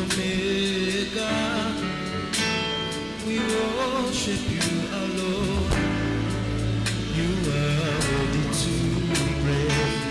Omega. We worship you alone. You are worthy to be praised.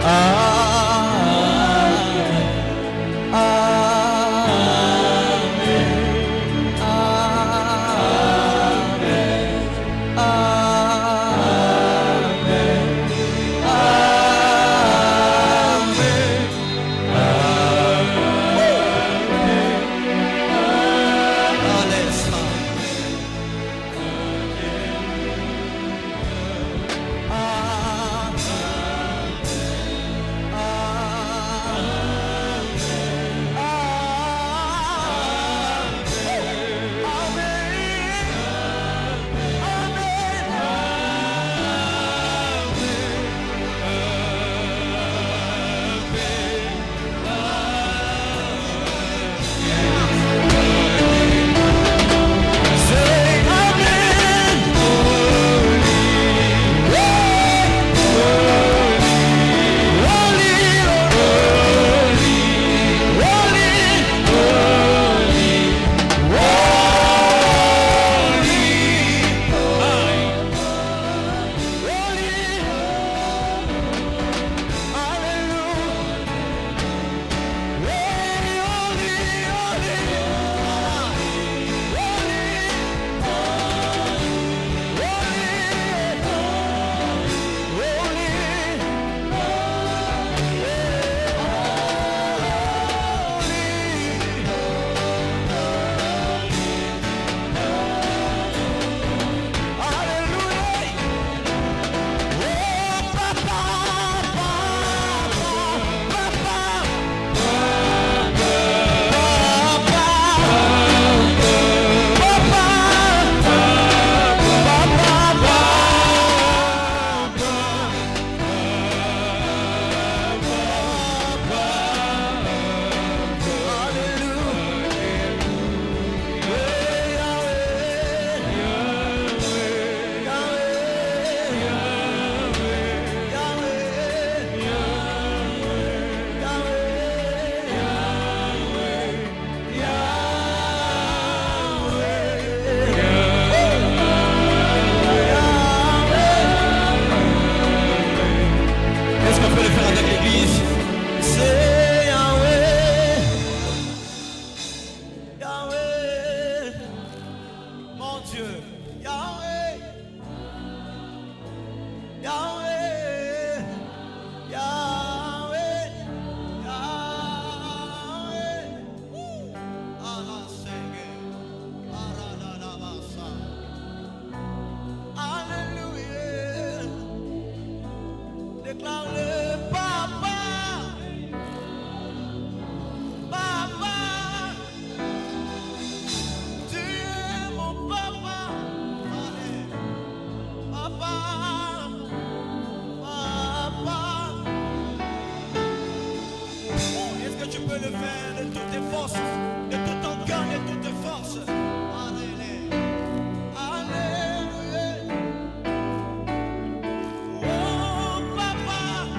Alléluia. Oh, papa.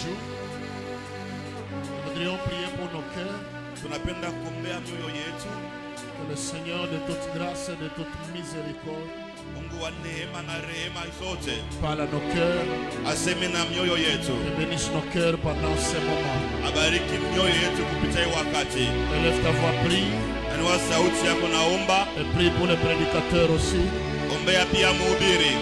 juu. Nous voudrions prier pour nos cœurs. Tunapenda kuombea mioyo yetu. Que le Seigneur de toute grâce et de toute miséricorde Mungu wa neema na rehema zote parle à nos cœurs aseme na mioyo yetu. et bénisse nos cœurs pendant ces moments. Abariki mioyo yetu kupitia hii wakati. Élève ta voix, prie. Inua sauti yako naomba. Et prie pour les prédicateurs aussi. Ombea pia mhubiri.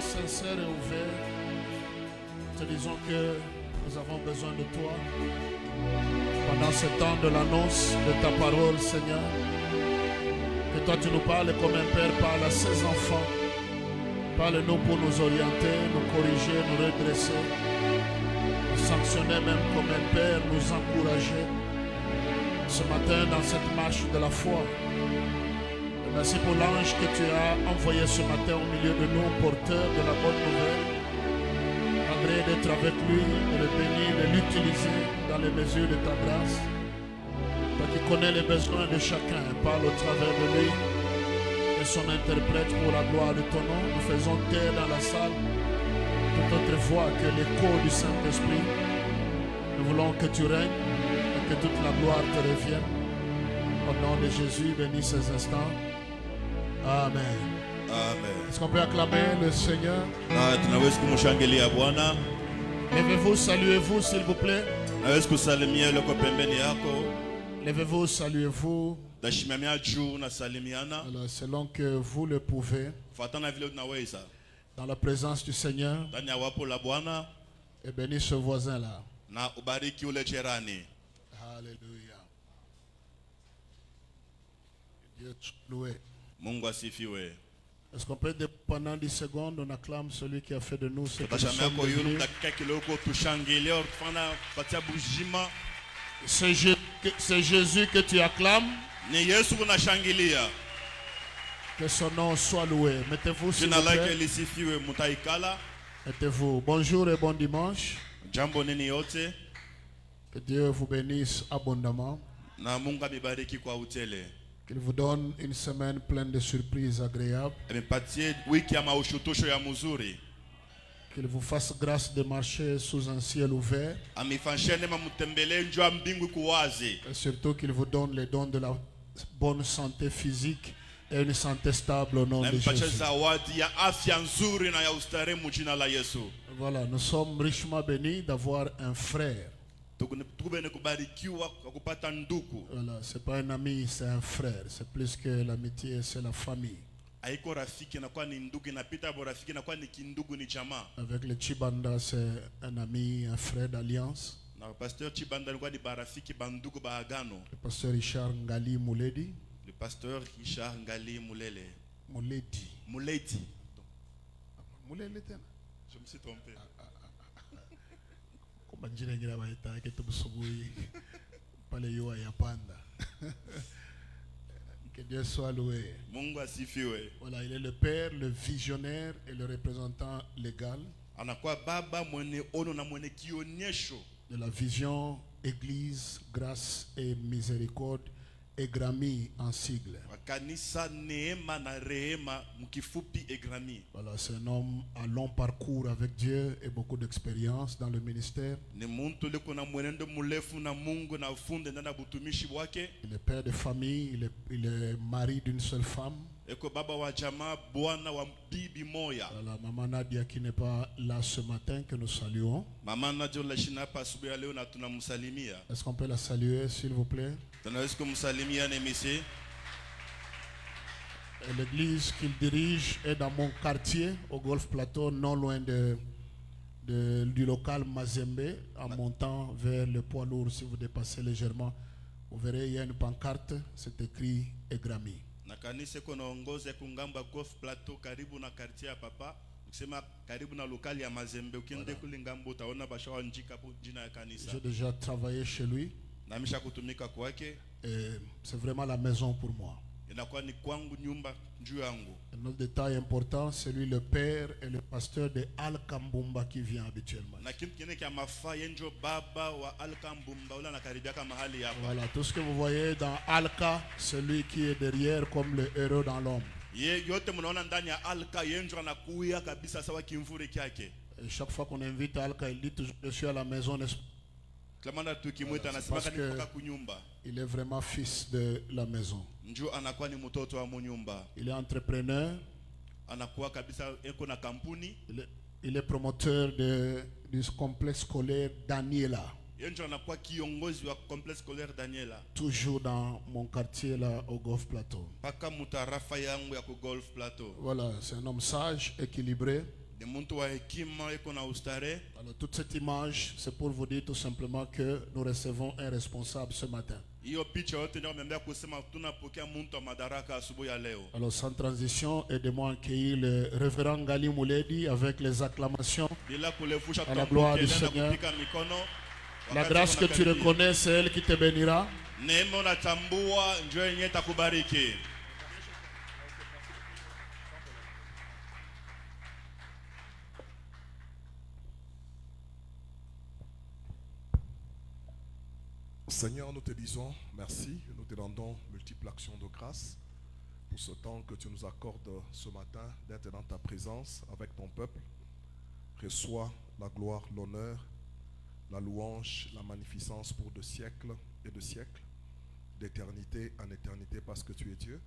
Sincère et ouvert, te disons que nous avons besoin de toi pendant ce temps de l'annonce de ta parole, Seigneur. Que toi tu nous parles comme un père parle à ses enfants. Parle-nous pour nous orienter, nous corriger, nous redresser, nous sanctionner même comme un père, nous encourager ce matin dans cette marche de la foi. Merci pour l'ange que tu as envoyé ce matin au milieu de nous, porteur de la bonne nouvelle. Agrée d'être avec lui, de le bénir, de l'utiliser dans les mesures de ta grâce. Toi qui connais les besoins de chacun, parle au travers de lui et son interprète pour la gloire de ton nom. Nous faisons taire dans la salle toute autre voix que l'écho du Saint-Esprit. Nous voulons que tu règnes et que toute la gloire te revienne. Au nom de Jésus, bénis ces instants. Amen. Amen. Est-ce qu'on peut acclamer le Seigneur? Tunaweza kumshangilia Bwana. Levez-vous, saluez-vous s'il vous plaît. Naweza kusalimia yule kwa pembeni yako. Levez-vous, saluez-vous. Tashimamia juu na salimiana. Alors, selon que vous le pouvez. Fatana vile unaweza. Dans la présence du Seigneur. Ndani ya wapo la Bwana. Et bénis ce voisin-là. Na ubariki ule jirani. Alléluia. Dieu loué. Mungu asifiwe. Est-ce qu'on peut, pendant 10 secondes, on acclame celui qui a fait de nous ce que nous sommes devenus? C'est Jésus que tu acclames. Que son nom soit loué. Mettez-vous s'il vous plaît. Mettez-vous. Bonjour et bon dimanche. Que Dieu vous bénisse abondamment. Qu'il vous donne une semaine pleine de surprises agréables. Qu'il vous fasse grâce de marcher sous un ciel ouvert. Et surtout qu'il vous donne les dons de la bonne santé physique et une santé stable au nom de Jésus. Voilà, nous sommes richement bénis d'avoir un frère. Voilà, c'est pas un ami, c'est un frère. C'est plus que l'amitié, c'est la famille. Avec le Chibanda, c'est un ami, un frère d'alliance. Le pasteur Richard Ngali Mouledi. Le pasteur Richard Ngali Moulele. Mouledi. Mouledi. Mouledi. Je me suis trompé. Que Dieu soit loué. Voilà, il est le père, le visionnaire et le représentant légal de la vision Église, Grâce et Miséricorde, EGRAMI en sigle. Voilà, c'est un homme à long parcours avec Dieu et beaucoup d'expérience dans le ministère. Il est père de famille, il est mari d'une seule femme. eko baba wa jamaa bwana wa bibi moya. Voilà, maman Nadia qui n'est pas là ce matin, que nous saluons. Mama Nadia ulashina hapa asubuhi ya leo na tunamsalimia. Est-ce qu'on peut la saluer, s'il vous plaît? Tunaweza kumsalimia nemisi. L'église qu'il dirige est dans mon quartier, au Golf Plateau, non loin du local Mazembe, en montant vers le poids lourd. Si vous dépassez légèrement, vous verrez, il y a une pancarte, c'est écrit Egrami. Na kanisa kunaongoza kungamba Golf Plateau karibu na quartier ya papa. Ukisema karibu na lokali ya Mazembe ukiende kule ngambo utaona bashawanjika hapo jina ya kanisa. J'ai déjà travaillé chez lui. Na misha kutumika kwake. C'est vraiment la maison pour moi. Inakuwa ni kwangu nyumba njuu yangu. Un autre détail important, c'est lui le père et le pasteur de Al Kambumba qui vient habituellement. Na kitu kingine kia mafaa yenjo baba wa Al Kambumba ula nakaribia kama mahali hapa. Voilà, tout ce que vous voyez dans Alka, c'est lui qui est derrière comme le héros dans l'ombre. Yote mnaona ndani ya Alka yenjo anakuya kabisa sawa kimvuri kyake. Et chaque fois qu'on invite Alka, il dit toujours je suis à la maison, n'est-ce pas? Klamana tukimwita anasema kanipaka kunyumba. Il est vraiment fils de la maison. Njoo anakuwa ni mtoto wa munyumba. Il est entrepreneur. Anakuwa kabisa eko na kampuni. Il est promoteur du complexe scolaire Daniela. Yenjo anakuwa kiongozi wa complexe scolaire Daniela. Toujours dans mon quartier là au Golf Plateau. Paka mutarafa yangu ya ku Golf Plateau. Voilà, c'est un homme sage, équilibré. De muntu wa hekima eko na ustare. Alors toute cette image, c'est pour vous dire tout simplement que nous recevons un responsable ce matin. Hiyo picha yote ndio memea kusema tunapokea muntu wa madaraka asubuhi ya leo. Alors sans transition, aidez-moi à accueillir le révérend Ngali Mouledi avec les acclamations à la gloire du Seigneur. La grâce que tu reconnais, c'est elle qui te bénira. Neema unatambua njoo yenyewe itakubariki. Seigneur, nous te disons merci, nous te rendons multiples actions de grâce pour ce temps que tu nous accordes ce matin d'être dans ta présence avec ton peuple. Reçois la gloire, l'honneur, la louange, la magnificence pour de siècles et de siècles, d'éternité en éternité parce que tu es Dieu.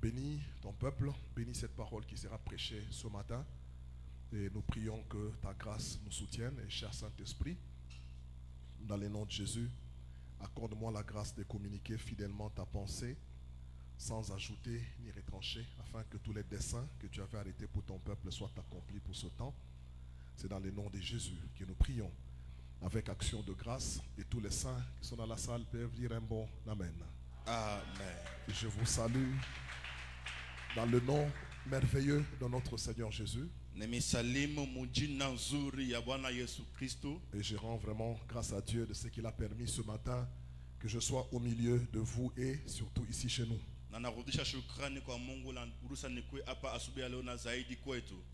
Bénis ton peuple, bénis cette parole qui sera prêchée ce matin et nous prions que ta grâce nous soutienne et cher Saint-Esprit, dans le nom de Jésus, accorde-moi la grâce de communiquer fidèlement ta pensée, sans ajouter ni retrancher, afin que tous les desseins que tu avais arrêtés pour ton peuple soient accomplis pour ce temps. C'est dans le nom de Jésus que nous prions, avec action de grâce, et tous les saints qui sont dans la salle peuvent dire un bon Amen. Amen. Je vous salue dans le nom merveilleux de notre Seigneur Jésus. Et je rends vraiment grâce à Dieu de ce qu'il a permis ce matin que je sois au milieu de vous et surtout ici chez nous.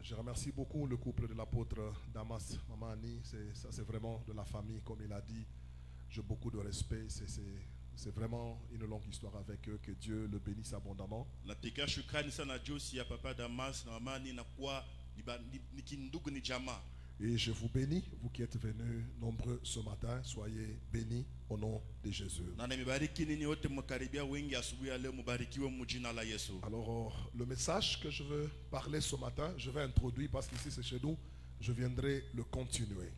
Je remercie beaucoup le couple de l'apôtre Damas, Maman Annie. Ça c'est vraiment de la famille, comme il a dit. J'ai beaucoup de respect. C'est vraiment une longue histoire avec eux. Que Dieu le bénisse abondamment. Et je vous bénis, vous qui êtes venus nombreux ce matin, soyez bénis au nom de Jésus. Alors, le message que je veux parler ce matin, je vais introduire parce qu'ici c'est chez nous, je viendrai le continuer.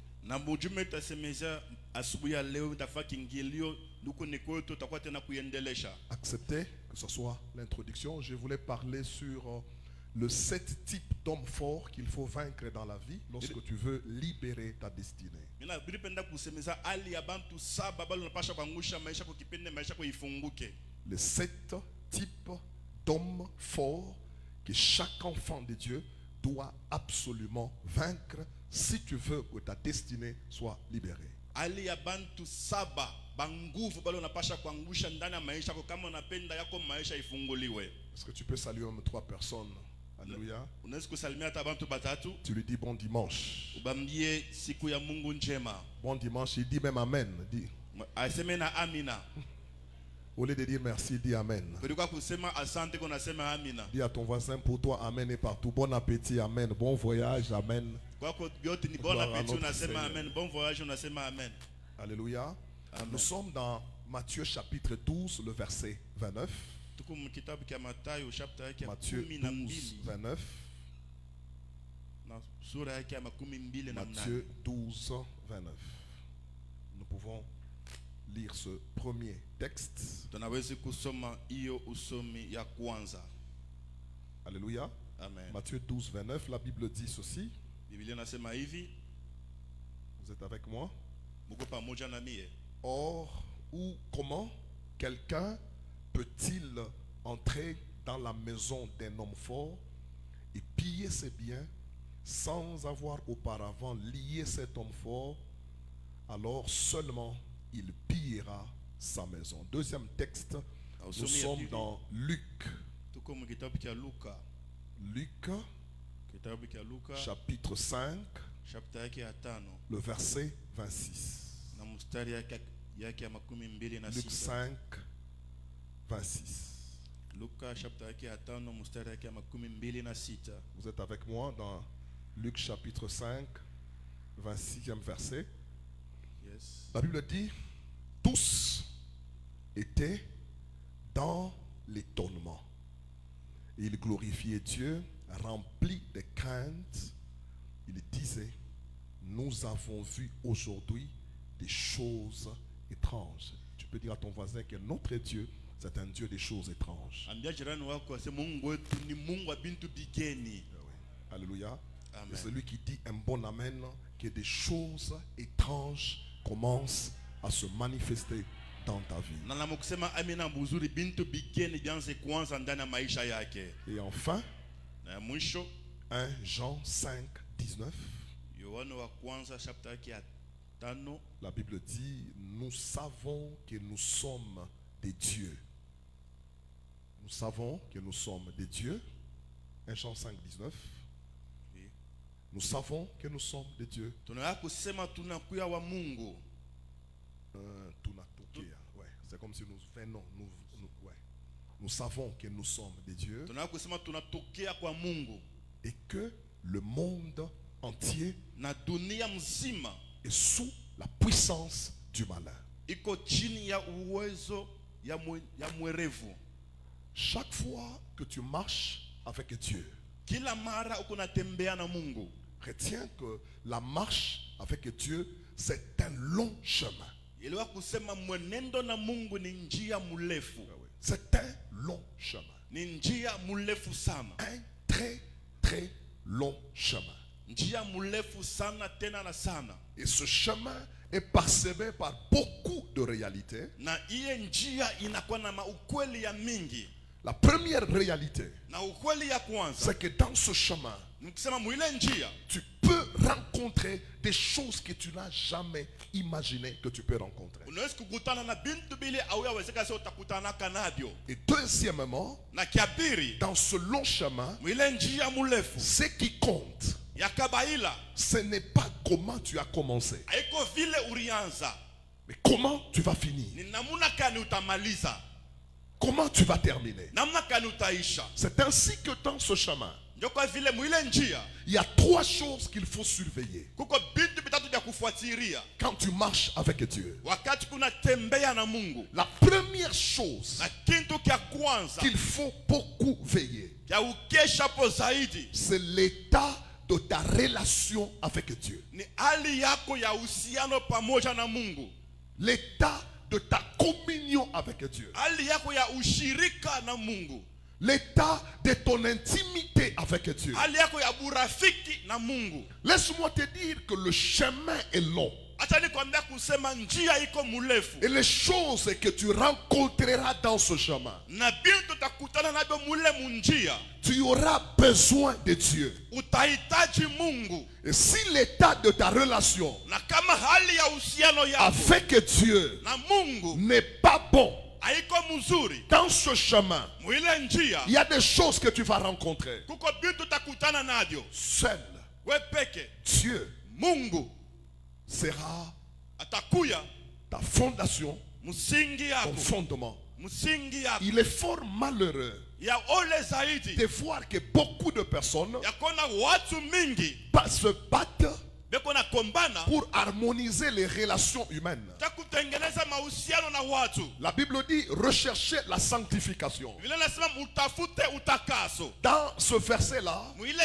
Acceptez que ce soit l'introduction. Je voulais parler sur le 7 types d'hommes forts qu'il faut vaincre dans la vie lorsque tu veux libérer ta destinée. Les 7 types d'hommes forts que chaque enfant de Dieu doit absolument vaincre si tu veux que ta destinée soit libérée. Est-ce que tu peux saluer même 3 personnes? Alléluia. Tu lui dis bon dimanche. Bon dimanche, il dit même amen. Au lieu de dire merci, dis amen. Dis à ton voisin, pour toi, amen est partout. Bon appétit, amen. Bon voyage, amen. Alléluia. Amen. Nous sommes dans Matthieu chapitre 12, le verset 29. tuko mu kitabu kia Mathayo chapter yake ya Matthieu 12, 29. na sura yake ya 12 na Matthieu 12, 29. Nous pouvons lire ce premier texte. tunaweza kusoma hiyo usomi ya kwanza. Alléluia. Amen. Matthieu 12, 29. La Bible dit ceci. Biblia nasema hivi, Vous êtes avec moi? muko pamoja na mie. Or, ou comment quelqu'un peut-il entrer dans la maison d'un homme fort et piller ses biens sans avoir auparavant lié cet homme fort? Alors seulement il pillera sa maison. Deuxième texte, nous sommes dans Luc. Tuko mu kitabu kia Luka. Luc, Kitabu kia Luka chapitre 5, chapter yake ya 5 le verset 26. na mstari yake ya 26. Luc 5, 26. Luka chapter yake ya 5 mstari yake ya 26. Vous êtes avec moi dans Luc chapitre 5, 26e verset. Yes. La Bible dit, tous étaient dans l'étonnement. Et ils glorifiaient Dieu, remplis de crainte. Ils disaient, nous avons vu aujourd'hui des choses étranges. Tu peux dire à ton voisin que notre Dieu, c'est un Dieu des choses étranges. Ambia jirani wako ase Mungu wetu ni Mungu wa bintu bigeni. Alléluia. Amen. Et celui qui dit un bon amen, que des choses étranges commencent à se manifester dans ta vie. Na namukusema amina buzuri bintu bigeni bianze kuanza ndani ya maisha yake. Et enfin, Na ya mwisho 1 Jean 5, 19, Yohana wa kwanza chapter yake ya 5 la Bible dit, nous savons que nous sommes des dieux. Nous savons que nous sommes des dieux. 1 Jean 5, 19. Nous savons que nous sommes des dieux. tunaya kusema tunakuya wa Mungu. Tunatokea, ouais. C'est comme si nous venons, ouais. Nous savons que nous sommes des dieux Tunaya kusema tunatokea kwa Mungu et que le monde entier na dunia mzima est sous la puissance du malin. iko chini ya uwezo ya mwerevu. Chaque fois que tu marches avec Dieu, Kila mara uko natembea na Mungu, retiens que la marche avec Dieu, c'est un long chemin. elewa kusema mwenendo na Mungu ni njia mrefu. C'est un long chemin. Ni njia mrefu sana. Un très, très long chemin. Njia mrefu sana tena na sana. Et ce chemin est parsemé par beaucoup de réalités. Na iye njia inakuwa na ukweli ya mingi. La première réalité, Na ukweli ya kwanza, c'est que dans ce chemin, nikisema mwile njia, tu peux rencontrer des choses que tu n'as jamais imaginé que tu peux rencontrer. unaweza kukutana na bintu bile au yawezeka sio utakutana kanavyo. Et deuxièmement, Na kiabiri, dans ce long chemin, mwile njia mrefu ce qui compte, ya kabaila ce n'est pas comment tu as commencé, haiko vile ulianza, mais comment tu vas finir, ni namuna kani utamaliza, comment tu vas terminer. namna kani utaisha. C'est ainsi que dans ce chemin, Ndio kwa vile mwile njia il y a trois choses qu'il faut surveiller kuko bintu bitatu vya kufuatilia quand tu marches avec Dieu. wakati kuna tembea na Mungu. La première chose Na kintu kya kwanza qu'il faut beaucoup veiller, kya ukesha po zaidi c'est l'état de ta relation avec Dieu. ni hali yako ya uhusiano pamoja na Mungu, L'état de ta communion avec Dieu. hali yako ya ushirika na Mungu, L'état de ton intimité avec Dieu. hali yako ya burafiki na Mungu. Laisse-moi te dire que le chemin est long. Acha nikwambia kusema njia iko mrefu Et les choses que tu rencontreras dans ce chemin, na bintu utakutana nabyo mule munjia, tu auras besoin de Dieu. utahitaji Mungu. Et si l'état de ta relation Na kama hali ya uhusiano yako avec Dieu na Mungu n'est pas bon, haiko mzuri, dans ce chemin, mwile njia il y a des choses que tu vas rencontrer. kuko bintu utakutana nabyo. Seul We peke Dieu Mungu sera atakuya ta fondation, msingi ton yako, fondement. msingi yako. Il est fort malheureux Ya ole zaidi de voir que beaucoup de personnes ya kona watu mingi se battent beko na wanapombana pour harmoniser les relations humaines. cha kutengeneza mahusiano na watu. La Bible dit rechercher la sanctification. Vile nasema mutafute utakaso. Dans ce verset-là, Mwile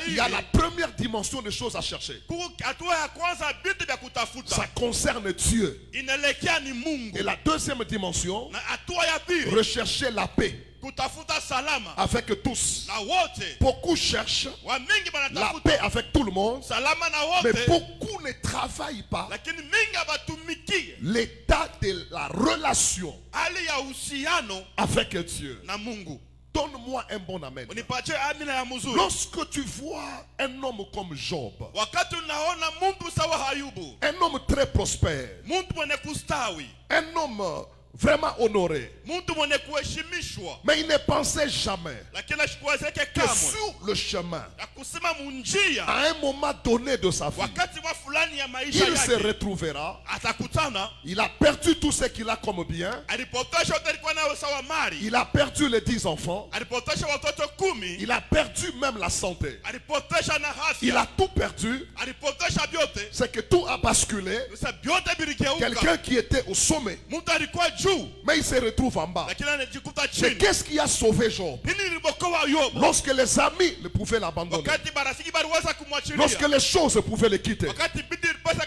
il y a la shairi première dimension des choses à chercher. hatua ya kwanza vitu vya kutafuta Ça concerne Dieu. inaelekea ni Mungu. Et la deuxième dimension, Na hatua ya pili rechercher la paix kutafuta salama avec tous. na wote. Beaucoup cherchent Wamingi la banatafuta paix avec tout le monde, salama na mais wote, beaucoup ne travaillent pas lakini mingi abatumikie l'état de la relation hali ya uhusiano avec Dieu. na Mungu. Donne-moi un bon amen. Unipatie amina ya mzuri. Lorsque tu vois un homme comme Job, Wakati unaona mtu sawa Ayubu, un homme très prospère, mtu mwenye kustawi, un homme vraiment honoré, mtu mwenye kuheshimishwa, mais il ne pensait jamais lakini ashikuwezeke que kamwe sur le chemin, na kusema munjia, à un moment donné de sa vie, wakati wa fulani ya maisha il se yake retrouvera. atakutana, Il a perdu tout ce qu'il a comme bien. alipotosha yote alikuwa nayo sawa mali, Il a perdu les 10 enfants. alipotosha watoto 10, Il a perdu même la santé. alipotosha na Il a afya, tout perdu. alipotosha vyote. C'est que tout a basculé. Sasa vyote viligeuka. Quelqu'un qui était au sommet, Mtu alikuwa juu mais il se retrouve en bas. lakini anajikuta Mais chini. qu'est-ce qui a sauvé Job? Hili lilibokoa Yobu. Lorsque les amis ne pouvaient l'abandonner, Wakati marafiki baliweza lorsque kumwachilia, les choses pouvaient le quitter. wakati bidii ilipasa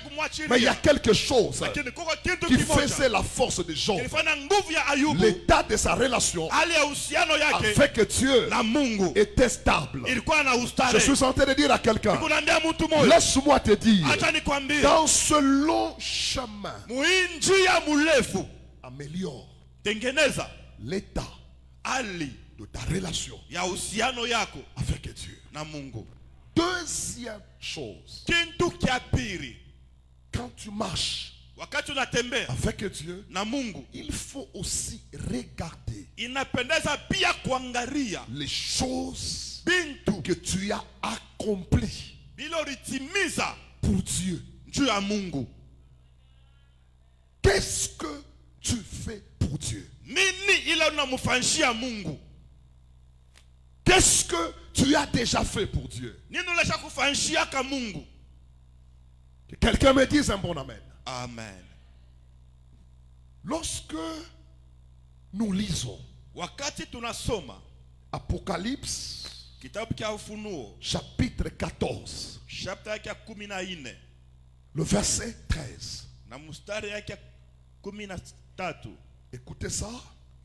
Mais il y a kumwachilia, quelque chose lakini kuko kitu qui faisait kimoja la force de Job. kilifanya nguvu ya Ayubu, L'état de sa relation hali ya uhusiano yake avec Dieu na Mungu était stable. ilikuwa na Je ustare. suis en train de dire à quelqu'un, Kunaambia mtu mmoja, laisse-moi te dire, acha nikwambie, dans ce long chemin, muhii njia mrefu, améliore tengeneza l'état hali de ta relation ya uhusiano yako avec Dieu. na Mungu. Deuxième chose, Kitu kia pili, quand tu marches wakati unatembea avec Dieu, na Mungu, il faut aussi regarder inapendeza pia kuangalia les choses bintu que tu as accomplies bila ulitimiza pour Dieu. juu ya Mungu. Qu'est-ce que tu fais pour Dieu? Nini ila unamfanyia Mungu? Qu'est-ce que tu as déjà fait pour Dieu? Nini ulisha kufanyia ka Mungu? Que quelqu'un me dise un bon amen. Amen. Lorsque nous lisons Wakati tunasoma Apocalypse kitabu cha Ufunuo chapitre 14, chapter yake ya 14 le verset 13. na mstari yake ya 13, Écoutez ça,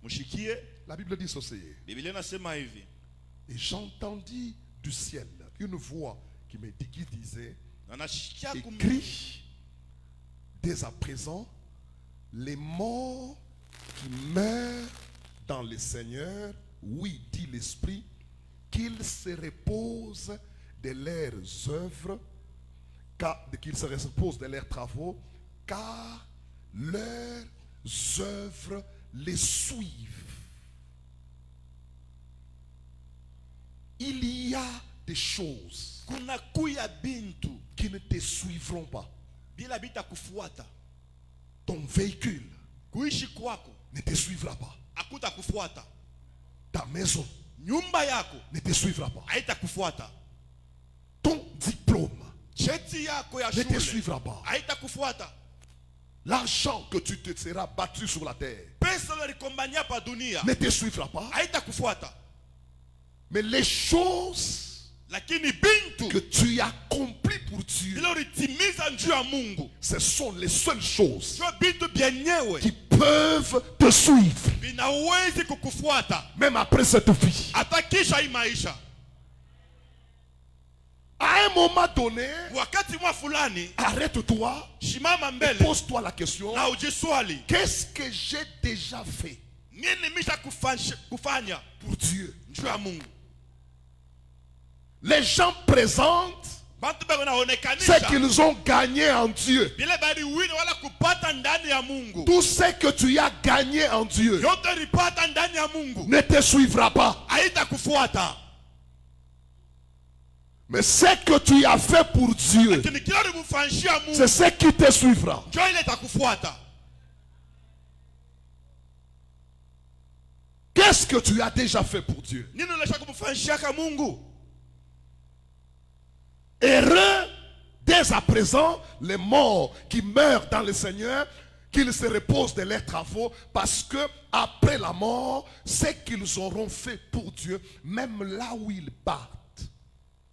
mshikie. la Bible dit ceci. Biblia inasema hivi: Et j'entendis du ciel une voix qui disait, na nashikia écris dès à présent, les morts qui meurent dans le Seigneur, oui, dit l'Esprit, qu'ils se reposent de leurs œuvres, qu'ils se reposent de leurs travaux, car leurs œuvres les suivent. Il y a des choses kuna kuya bintu qui ne te suivront pas. bila bita kufuata. Ton véhicule Kuishi kwako ne te suivra pas. akuta kufuata. Ta maison Nyumba yako ne te suivra pas. haita kufuata. Ton diplôme Cheti yako ya ne te shule suivra pas. haita kufuata. L'argent que tu te seras battu sur la terre Pesa ulikombania pa dunia ne te suivra pas. haita kufuata. Mais les choses Lakini bintu que tu as accomplies pour Dieu, bila ulitimiza njuu ya Mungu, ce sont les seules choses sio bintu byenyewe qui peuvent te suivre, vinawezi kukufuata même après cette vie. hata kisha hii maisha. À un moment donné, Wakati mwa fulani, arrête-toi, shimama mbele pose-toi la question, na ujiswali, qu'est-ce que j'ai déjà fait nini misha kufanya pour Dieu? njuu ya Mungu? Les gens présentent Bantu bako ce naonekanisha qu'ils ont gagné en Dieu. bila bali wini wala kupata ndani ya Mungu. Tout ce que tu as gagné en Dieu Yote ulipata ndani ya Mungu ne te suivra pas. haita kufuata. Mais ce que tu as fait pour Dieu, Lakini kila ulimfanyia Mungu c'est ce qui te suivra. njoo ile itakufuata. Qu'est-ce que tu as déjà fait pour Dieu? Nini ulisha kumfanyia ka Mungu? Heureux dès Dès à présent, les morts qui meurent dans le Seigneur, qu'ils se reposent de leurs travaux, parce que après la mort, ce qu'ils auront fait pour Dieu, même là où ils partent,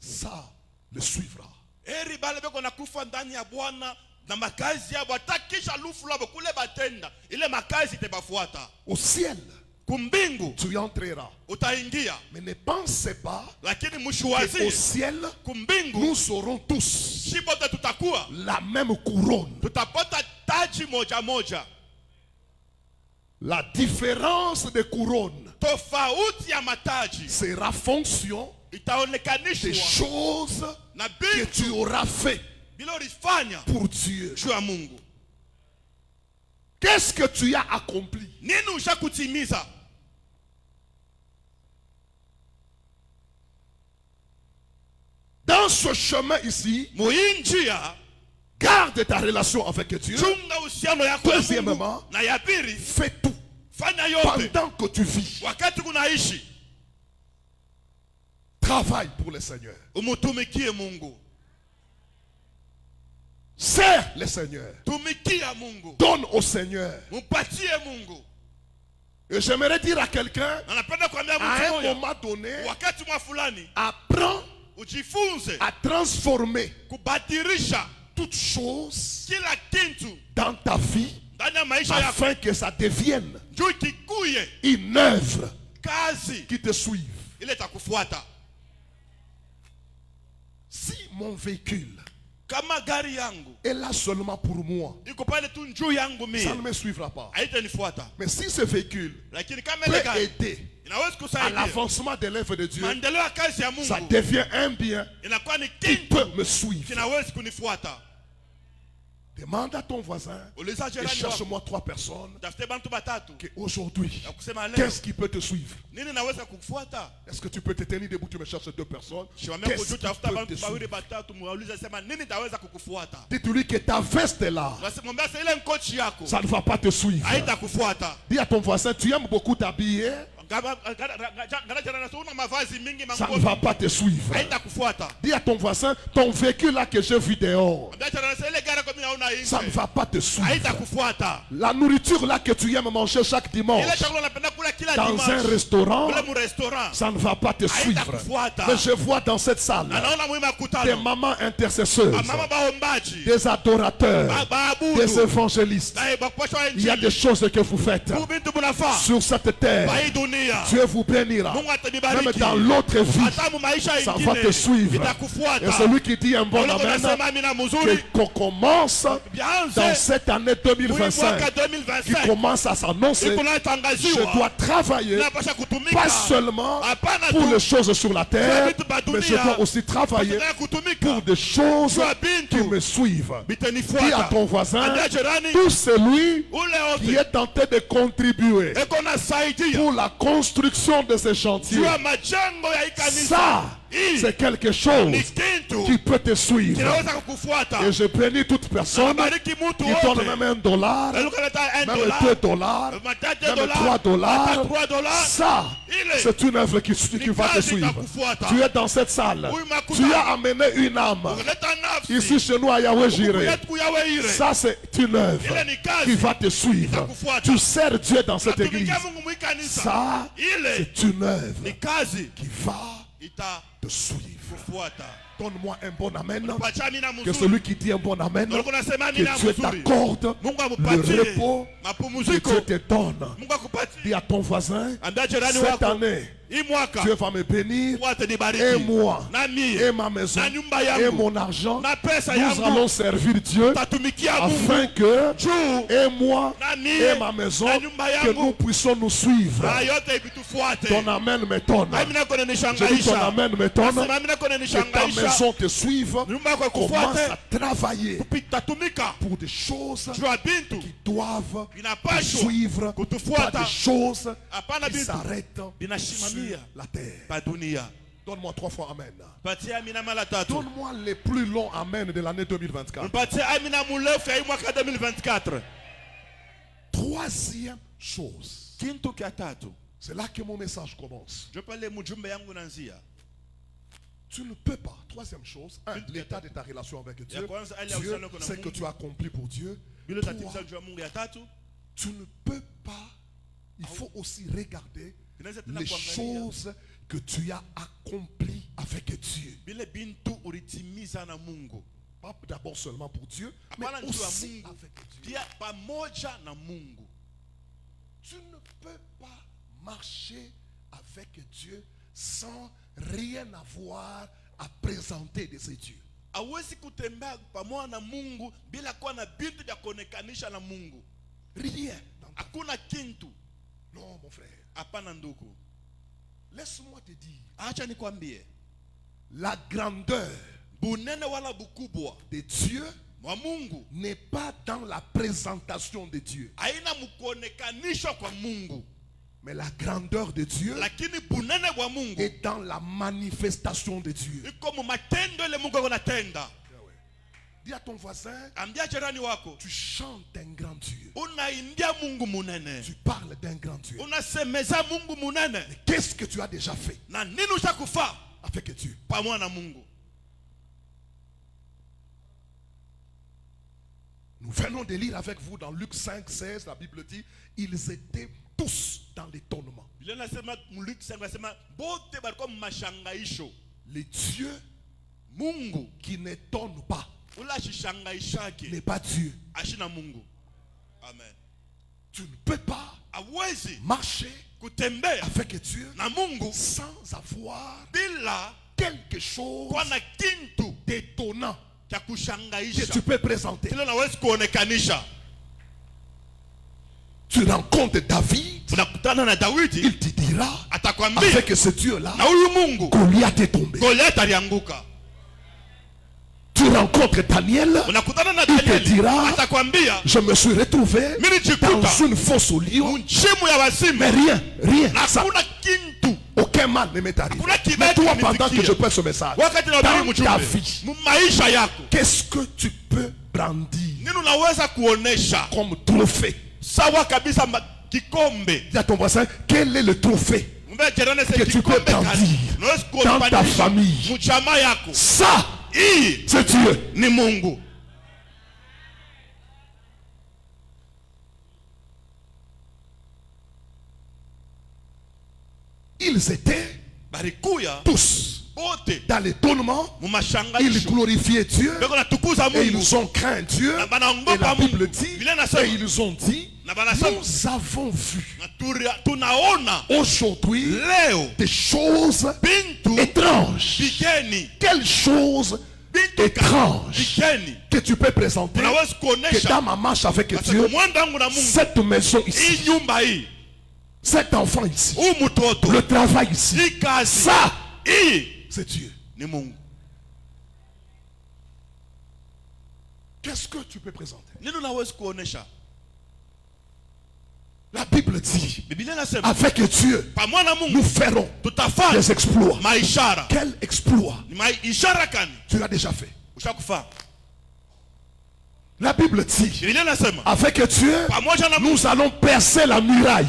ça le suivra. Eri bale beko na kufa ndani ya Bwana na makazi yabo atakisha lufu labo kule batenda ile makazi te bafuata. Au ciel, Kumbingu tu y entreras. utaingia. Mais ne pensez pas Lakini qu'au mshuwazi ciel, kumbingu nous aurons tous shibote tutakuwa la même couronne. tutapata taji moja moja. La différence des couronnes Tofauti ya mataji sera fonction des itaonekanishwa choses na que tu bitu auras fait bila ulifanya pour Dieu. juu ya Mungu. Qu'est-ce que tu as accompli? Nini ushakutimiza? Dans ce chemin ici, Muinjia garde ta relation avec Dieu. chunga uhusiano yako na Deuxièmement, Mungu, na ya pili fais tout fanya yote pendant que tu vis. wakati kunaishi, Travaille pour le Seigneur. umutumikie Mungu, Sers le Seigneur. tumikia Mungu, Donne au Seigneur. mupatie Mungu. Et j'aimerais dire à quelqu'un, Na napenda kuambia à mtu un mmoja, moment donné, wakati mwa fulani apprends ujifunze à transformer kubadilisha toute chose kila kitu dans ta vie ndani ya maisha yako, afin que ça devienne juu kikuye une œuvre kazi qui te suive. ile itakufuata. Si mon véhicule Kama gari yangu est là seulement pour moi, iko pale tu njuu yangu ça mimi, ne me suivra pas. haitanifuata. Mais si ce véhicule Lakini kama peut ile gari aider inaweza à kusaidia l'avancement de l'œuvre de Dieu, maendeleo ya kazi ya ça Mungu, devient un bien inakuwa ni qui kitu peut me suivre. kinaweza kunifuata. Demande à ton voisin Uliza et jirani wako, cherche-moi 3 personnes tafute bantu batatu qui aujourd'hui, ya kusema leo qu'est-ce qui peut te suivre? nini naweza kukufuata. Est-ce que tu peux te tenir debout, tu me cherches 2 personnes? Shimamia Qu'est-ce kujua, qui tafuta peut te bantu bawili suivre? batatu, muulize sema nini taweza kukufuata. Dis-lui que ta veste est là, Mwambia sasa ile nkochi yako ça ne va pas te suivre. haitakufuata. Dis à ton voisin, tu aimes beaucoup t'habiller, Una mavazi mingi ça ne va pas te suivre. haitakufuata. Dis à ton voisin, ton véhicule là que j'ai vu dehors, Ile gari kwa mimi naona ça ne nje va pas te suivre. haitakufuata. La nourriture là que tu aimes manger chaque dimanche Ile chakula napenda kula kila dans un dimanche restaurant, kule mu restaurant ça ne va pas te suivre. haitakufuata. Mais je vois dans cette salle Anaona muhimu des makutano, mamans intercesseuses, mama baombaji, des adorateurs, baabudu, des évangélistes. bakupashwa Il y a des injili, choses que vous faites kubintu munafaa sur cette terre. kwa hii dunia. Dieu vous bénira. Mungu Même atanibariki. dans l'autre vie, Hata mu maisha ça va ingine te suivre. Et itakufuata. celui qui dit un bon Ule amen, unasema amina mzuri, qu'on commence dans bianze cette année mwaka 2025, qui 2025 commence à s'annoncer, iko nayo je tangaziwa, dois travailler napasha kutumika pas seulement hapana pour tu les choses sur la terre, vitu ba mais je dunia, dois aussi travailler nataka kutumika pour des choses juu ya qui bintu me suivent. Dis à bitanifuata. ton voisin, Ambia jirani tout celui ule qui wote est tenté de contribuer eko nasaidia pour la construction de ces chantiers, juu ya majengo ya hii kanisa, ça, hii c'est quelque chose ni kitu qui peut te suivre. kinaweza kukufuata. Et je bénis toute personne Nabariki mtu qui donne wote même $1, ukaleta même $1, $2, matatu même $3, $3. $3. Ça, Ile c'est une œuvre qui va te kazi suivre. itakufuata. Tu es dans cette salle. Huyu makutano. Tu as amené une âme. Ukaleta nafsi Ici chez nous à Yahweh Jireh. yetu yawe ile Ça, c'est une œuvre ile ni kazi qui va te suivre. itakufuata. Tu sers Dieu dans cette église. Natumikia Mungu mwi kanisa, Ça, ile c'est une œuvre ni kazi qui va itakufuata. te suivre. Donne-moi un bon amen. Pacha amina Que mzuri. celui qui dit un bon amen, Ndio nasema que amina Dieu mzuri. t'accorde Mungu le amupatie repos que mapumziko. Dieu te donne. Mungu akupatie. Dis à ton voisin, Ambia jirani cette wako, année, hii mwaka Dieu va me bénir, Mungu atanibariki. et moi, Na mie, et ma maison, na nyumba et yangu, mon argent. na pesa Nous yangu, allons servir Dieu tatumikia afin Mungu. que, Juu et moi, na mie, et ma maison, na nyumba que yangu, nous puissions nous suivre. na yote ibitufuate. Ton amen m'étonne. Amina kone Je dis ton nishangaisha. amen m'étonne. Nasema amina kone Que ta nishangaisha. maison te suive. Nyumba yako Commence ikufuate. à travailler Tatumika pour des choses juu ya bintu qui doivent te vinapashwa suivre, pas kutufuata, des choses hapana qui bintu s'arrêtent sur vinashimamia la terre. pa dunia. Donne-moi 3 fois amen. Patie amina mara tatu. Donne-moi les plus longs amen de l'année 2024. Mpatie amina murefu ya hii mwaka 2024. Troisième chose. Kintu kia tatu. C'est là que mon message commence. Je pale mjumbe yangu nanzia. Tu ne peux pas. Troisième chose, l'état de ta relation avec Dieu. Dieu, ce que tu as accompli pour Dieu. Toi, tu ne peux pas. Il faut aussi regarder les choses que tu as accomplies avec Dieu. Pas d'abord seulement pour Dieu, mais aussi avec Dieu. Tu ne peux pas marcher avec Dieu sans rien avoir à présenter de ses dieux. Rien. Non, mon frère. Laisse-moi te dire. La grandeur de Dieu n'est pas dans la présentation de Dieu. Mais la grandeur de Dieu est dans la manifestation de Dieu. Dis à ton voisin, tu chantes un grand Dieu. Tu parles d'un grand Dieu. Mais qu'est-ce que tu as déjà fait avec Dieu? Nous venons de lire avec vous dans Luc 5, 16, la Bible dit, ils étaient tous dans l'étonnement. Les dieux qui n'étonnent pas n'est pas Dieu. Amen. Tu ne peux pas marcher avec Dieu sans avoir quelque chose d'étonnant que tu peux présenter. Tu rencontres David, il te dira, avec ce Dieu-là, Goliath est tombé. Tu rencontres Daniel, il te dira, je me suis retrouvé dans une fosse au lion, mais rien, aucun mal ne m'est arrivé. Mais toi, pendant que je prends ce message, dans ta vie, qu'est-ce que tu peux brandir comme trophée? Dis à ton voisin, quel est le trophée que tu peux brandir dans ta famille? Ça, c'est Dieu. Ni Mungu. Ils étaient tous dans l'étonnement. Ils glorifiaient Dieu et ils ont craint Dieu. Et la Bible dit, et ils ont dit, nous avons vu aujourd'hui des choses étranges. Quelles choses étranges que tu peux présenter que dans ma marche avec Dieu, cette maison ici, cet enfant ici, le travail ici, ça, c'est Dieu. Qu'est-ce que tu peux présenter? La Bible dit, avec Dieu, nous ferons des exploits. Quel exploit? Tu l'as déjà fait. La Bible dit, avec Dieu, nous allons percer la muraille.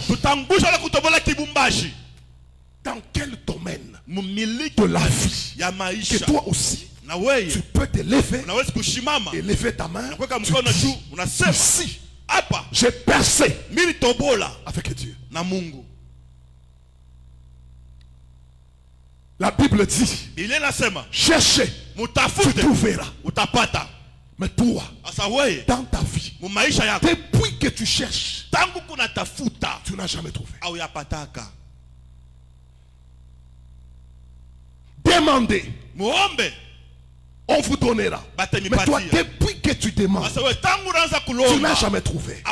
Dans quel domaine de la vie que toi aussi, tu peux te lever et lever ta main, tu dis, ici, j'ai percé avec Dieu. La Bible dit, cherchez, tu trouveras. Mais toi, dans ta vie, depuis que tu cherches, tu n'as jamais trouvé. Demandez, on vous donnera. Mais toi, depuis que tu demandes, tu n'as jamais trouvé.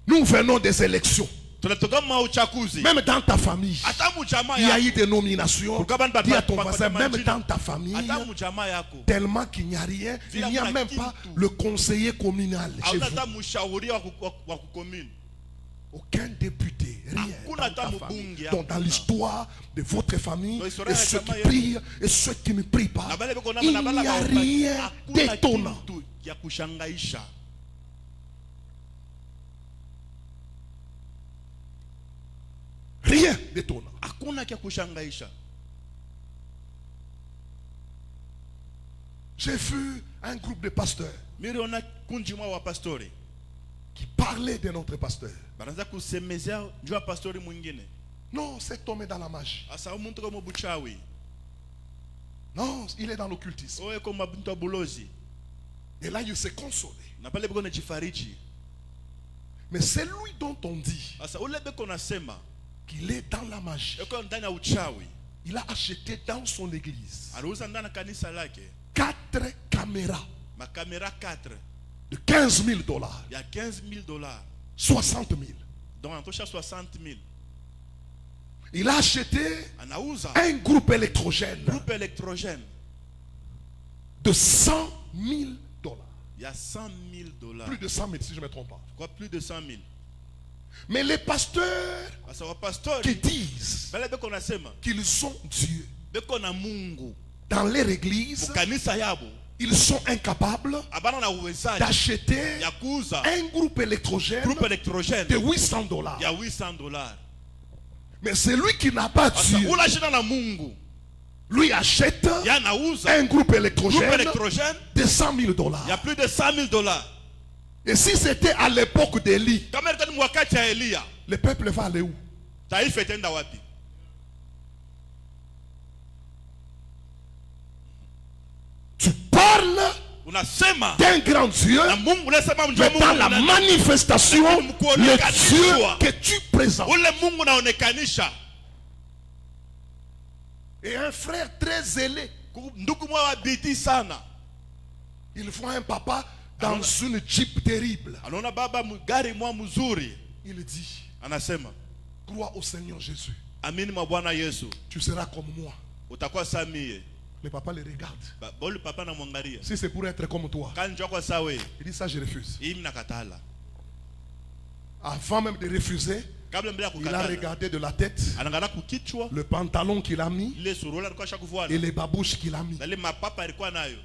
Nous venons des élections. Même dans ta famille, il y a eu des nominations. Dis à ton voisin, même dans ta famille, tellement qu'il n'y a rien, il n'y a même pas le conseiller communal chez vous. Aucun député, rien dans ta famille. Donc dans l'histoire de votre famille, et ceux qui prient et ceux qui ne prient pas, il n'y a rien d'étonnant. Rien d'étonnant. Hakuna kia kushangaisha. J'ai vu un groupe de pasteurs Miriona kundi mwa wa pastori qui parlaient de notre pasteur. banaanza kusemezea juu ya pastori mwingine. Non, cet homme est dans la magie. Asa umuntu kama buchawi. Non, il est dans l'occultisme. Owe kama mtu wa bulozi. Et là, il s'est consolé. Na pale biko najifariji. Mais c'est lui dont on dit Asa ule beko nasema qu'il est dans la magie. yuko ndani ya uchawi. Il a acheté dans son église Aliuza ndani ya kanisa lake 4 caméras makamera 4 de 15 000 $, ya $15,000. 60 000. Donc anatosha 60,000. Il a acheté Anauza un groupe électrogène groupe électrogène de 100 000 $. il y a $100,000. Plus de 100 000 si je ne me trompe pas. Quoi, plus de 100,000. Mais les pasteurs Asa wa pastori qui disent bale beko nasema qu'ils sont Dieu beko na Mungu dans leur église, kanisa yabo ils sont incapables abana na uwezaji d'acheter ya kuuza un groupe électrogène groupe électrogène de 800 $. ya $800. Mais celui qui n'a pas Asa Dieu, ula shina na Mungu lui achète ya nauza un groupe groupe électrogène électrogène de 100 000 il y a $. plus de $100,000. Et si c'était à l'époque d'Élie, Kama ilikuwa ni wakati ya Elia, le peuple va aller où? taifa itaenda wapi? Tu parles Unasema d'un grand Dieu, na Mungu, unasema mjua mais dans Mungu la nani? manifestation, le Dieu que tu présentes. Ule Mungu naonekanisha. Et un frère très zélé, Ndugu mwa wa bidii sana. il voit un papa dans une jeep terrible. Anaona baba gari mwa mzuri. Il dit, Anasema, crois au Seigneur Jésus, amini mwa Bwana Yesu, tu seras comme moi. utakuwa samie. Le papa le regarde. Bolu papa na mwangalia. Si c'est pour être comme toi, Kanjwa kwa sawe. il dit ça, je refuse. Hii mnakatala. Avant même de refuser, Kabla mbele ya il a kukatala. regardé de la tête Anaangalia kukichwa, le pantalon qu'il a mis ile suruali alikuwa shakuvuana. et les babouches qu'il a mis. Na ile mapapa alikuwa nayo.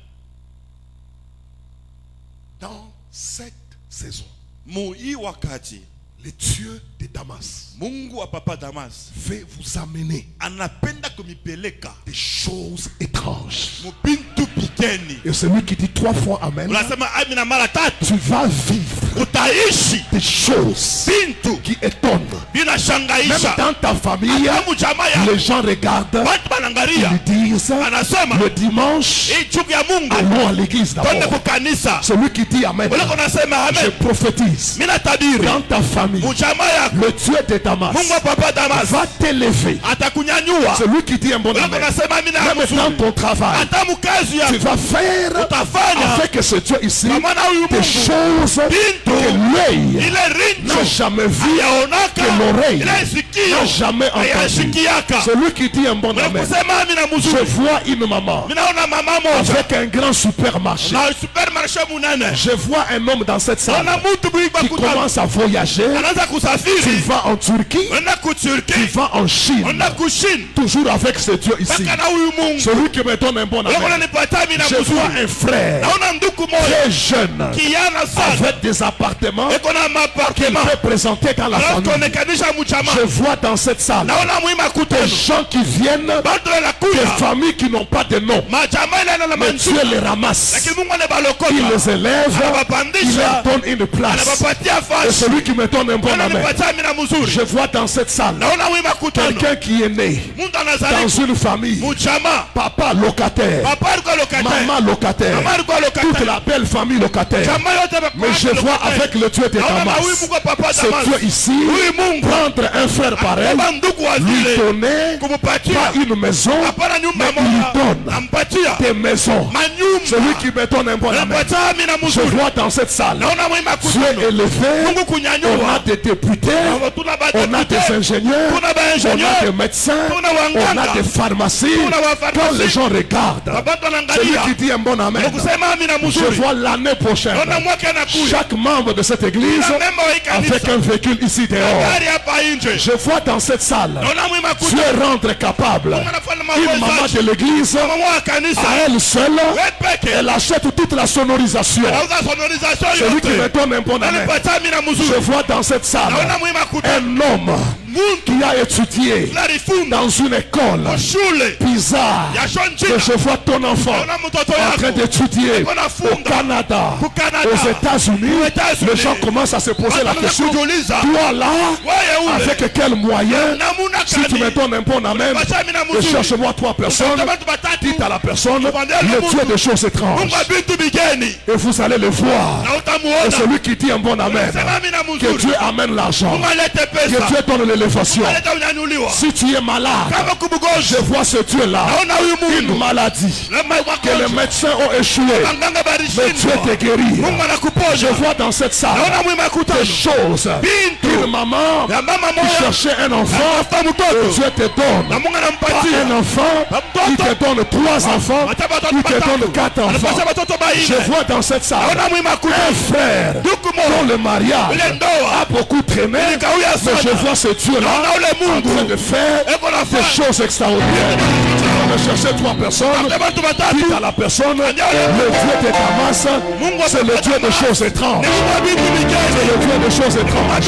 Dans cette saison, Mu hii wakati le Dieu de Damas Mungu wa papa Damas veut vous amener anapenda kumipeleka des choses étranges. mubintu bigeni. Et celui qui dit 3 fois Amen, Unasema amina mara tatu, tu vas vivre utaishi des choses bintu qui étonnent. Même binashangaisha. dans ta famille, Kama jamaa ya les gens regardent, watu banangalia, ils disent anasema le dimanche, hii chuku ya Mungu allons à l'église twende d'abord. kukanisa. Celui qui dit Amen, Ule kunasema je amen, prophétise mina tabiri dans ta famille, mjamaa yako le Dieu de Damas Mungu wa papa Damas va t'élever. atakunyanyua. Celui qui dit un bon Ule Amen, kunasema amina ya même dans mzuri, ton travail, hata mkazi tu yako vas faire utafanya afin que ce Dieu ici, kwa maana huyu des Mungu choses bintu que l'œil ile rinjo n'a jamais vu, yaonaka que l'oreille ile sikio n'a jamais entendu. hayashikiaka. Celui qui dit un bon Ule Amen, kusema amina je mzuri, vois une maman minaona mama moja avec un grand supermarché. na supermarché munene, Je vois un homme dans cette salle ona mtu bwiba qui kutana commence à voyager. anaanza Tu kusafiri, vas en Turquie, ona tu kuturki, vas en Chine. ona kushini, Toujours avec ce Dieu ici. mpaka na huyu Mungu. Celui qui me donne un bon Ule Amen. kunanipatia amina Je vois mzuri, un frère naona ndugu moja très jeune kijana sana avec des appartements eko na qu'il mapartement, peut présenter dans la alafu famille. tuonekanisha mchama, Je vois dans cette salle naona mwima des kutano gens qui viennent bado des wanakuja familles qui n'ont pas de nom. majamaa ile na Mais Dieu manjuma, les ramasse. lakini Mungu Il anabalokota, les élève. Il anabapandisha, leur donne une place. anabapatia Et fasi, celui qui me donne un bon Amen. ananipatia amina mzuri. Je vois dans cette salle Naona mwima kutano quelqu'un qui est né mtu dans anazalika une famille. mchama, Papa locataire, papa alikuwa lokataire, maman locataire, mama alikuwa toute lokataire, la belle famille locataire. jamaa yote Mais je vois avec le Dieu de naona na huyu Damas, Mungu wa papa ce Damas, Dieu ici, huyu Mungu prendre un frère pareil, kama ndugu wa lui vile donner kumupatia pas une maison, hapana nyumba mais il lui moja, donne ampatia des maisons. Celui manyumba, qui me donne un bon Amen. anapatia amina Je mzuri. vois dans cette salle, Naona mwima Dieu kutano élevé, Mungu on a kunyanyua, des députés, tuna on a des badepute, ingénieurs, tuna on a baingenieur, des médecins, tuna on a wanganga, des pharmacies. tuna Quand les wafarmasi, gens regardent, wabatu celui wanaangalia qui dit un bon Amen, kusema amina je mzuri. vois l'année prochaine, Naona mwaka anakuja, chaque membre de cette église kila memba wa hii avec kanisa un véhicule ici dehors. gari hapa nje, Je vois dans cette salle, naona mwima Dieu kutano rendre capable Mungu anafanya une maman mambo de l'église mama wa kanisa à elle seule. wewe peke, Elle achète toute la sonorisation. anauza sonorisation Celui qui me yote, donne un bon Amen. anapatia amina Je mzuri. vois dans cette salle Naona mwima kutano un homme qui a étudié dans une école bizarre, que je vois ton enfant en train d'étudier au Canada, aux États-Unis, les gens commencent à se poser la question, toi là, avec quel moyen, si tu me donnes un bon amen, et cherche-moi 3 personnes, dites à la personne, le Dieu des choses étranges. Et vous allez le voir. Et celui qui dit un bon amen, que Dieu amène l'argent, que Dieu donne l'élévation. Si tu es malade, je vois ce Dieu-là, une maladie, que les médecins ont échoué, mais Dieu te guérit. Je vois dans cette salle des choses. Une maman qui cherchait un enfant, et Dieu te donne. Pas un enfant, il te donne 3 enfants, il te donne 4 enfants. Je vois dans cette salle un frère dont le mariage a beaucoup traîné, mais je vois ce Dieu-là en train de faire des choses extraordinaires. On va chercher 3 personnes, dites à la personne, le Dieu de Damas, c'est le Dieu des choses étranges. C'est le Dieu des choses étranges.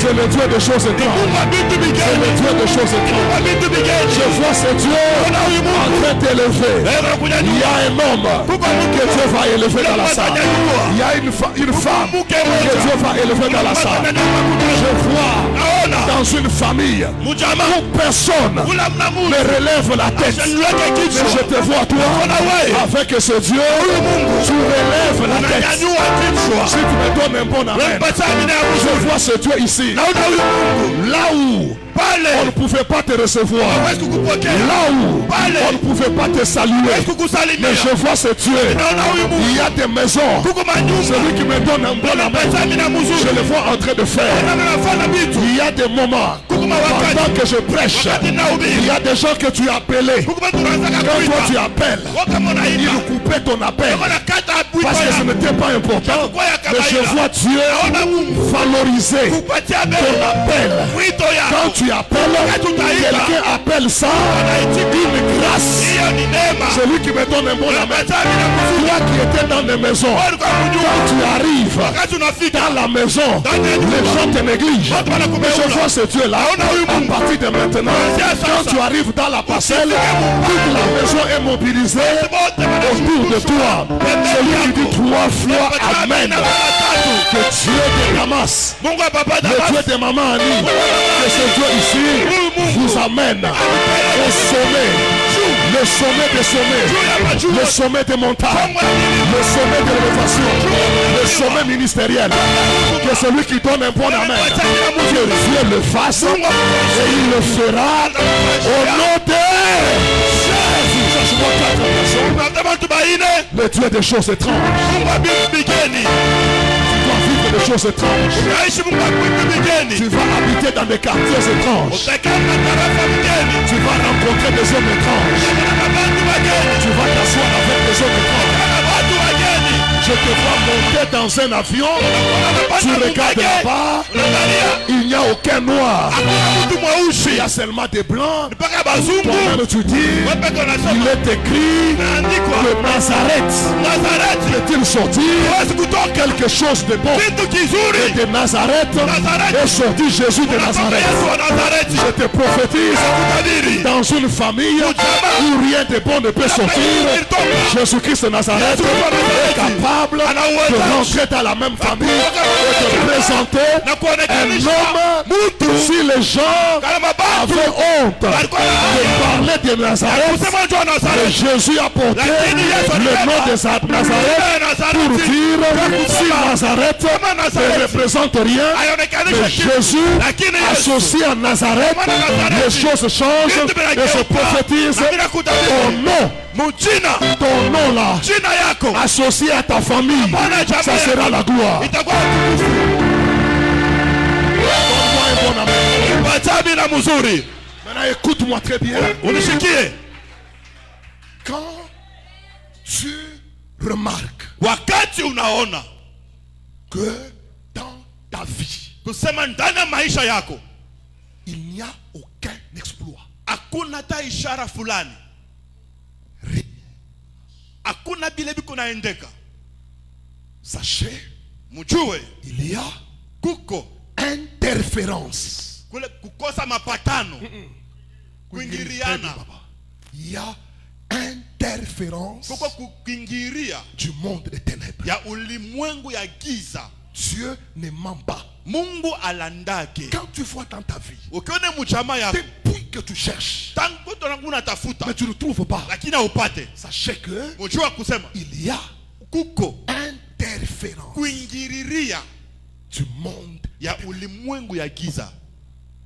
C'est le Dieu des choses étranges. C'est le Dieu des choses étranges. Je vois ce Dieu en train d'élever. Il y a un homme que Dieu va élever dans la salle. Il y a une femme que Dieu va élever dans la salle. Je vois dans une famille où personne ne relève la tête. Mais je te vois toi avec ce Dieu, tu relèves la tête. Si tu me donnes un bon amen, je vois ce Dieu ici. Là où on ne pouvait pas te recevoir, là où on ne pouvait pas te saluer, mais je vois ce Dieu. Il y a des maisons. Celui qui me donne un bon amen, je le vois en train de faire. Il y a des moments pendant que je prêche, il y a des gens que tu as appelés. Quand toi tu appelles, ils coupaient ton appel parce que ce n'était pas important. Mais je vois Dieu valoriser ton appel. Quand tu appelles, quelqu'un appelle ça une grâce. Celui qui me donne un bon amen, toi qui étais dans les maisons, quand tu arrives dans la maison, les gens te négligent. Mais je vois ce Dieu là, à partir de maintenant, quand tu arrives dans la parcelle, toute la maison est mobilisée autour de toi. Celui qui dit 3 fois amen, que Dieu te ramasse, le Dieu de maman Annie, que ce Dieu ici vous amène au sommet, le sommet des sommets, le sommet des montagnes, le sommet de l'élévation, le sommet ministériel. Que celui qui donne un bon amen, que Dieu le fasse et il le fera au nom de le Dieu des choses étranges. Des choses étranges. Tu vas habiter dans des quartiers étranges. Tu vas rencontrer des hommes étranges. Tu vas t'asseoir avec des hommes étranges. Je te vois monter dans un avion. Tu regardes là-bas. Il n'y a aucun noir. Il y a seulement des blancs. Toi-même tu dis, il est écrit que Nazareth est-il sorti quelque chose de bon. Et de Nazareth est sorti Jésus de Nazareth. Je te prophétise dans une famille où rien de bon ne peut sortir. Jésus-Christ de Nazareth est capable de rentrer dans la même famille et de présenter un homme. Si les gens avaient honte de parler de Nazareth, Jésus a porté le nom de Nazareth pour dire si Nazareth ne représente rien, mais Jésus associé à Nazareth, les choses changent et se prophétisent au nom. Ton nom là, associé à ta famille, ça sera la gloire. Donne-moi un bon amen. Maintenant écoute-moi très bien. Quand tu remarques que dans ta vie, il n'y a aucun exploit, sachez, il y a interférence kule kukosa mapatano, kuingiliana. Il y a interférence Kuko kuingilia du monde des ténèbres. ya ulimwengu ya giza. Dieu ne ment pas. Mungu alandake. Quand tu vois dans ta vie, Ukione mchama yako, depuis que tu cherches, tangu tonanguna tafuta, mais tu ne trouves pas, lakini upate. sachez que Mjua kusema il y a kuko interférence kuingililia du monde. ya ulimwengu ya giza.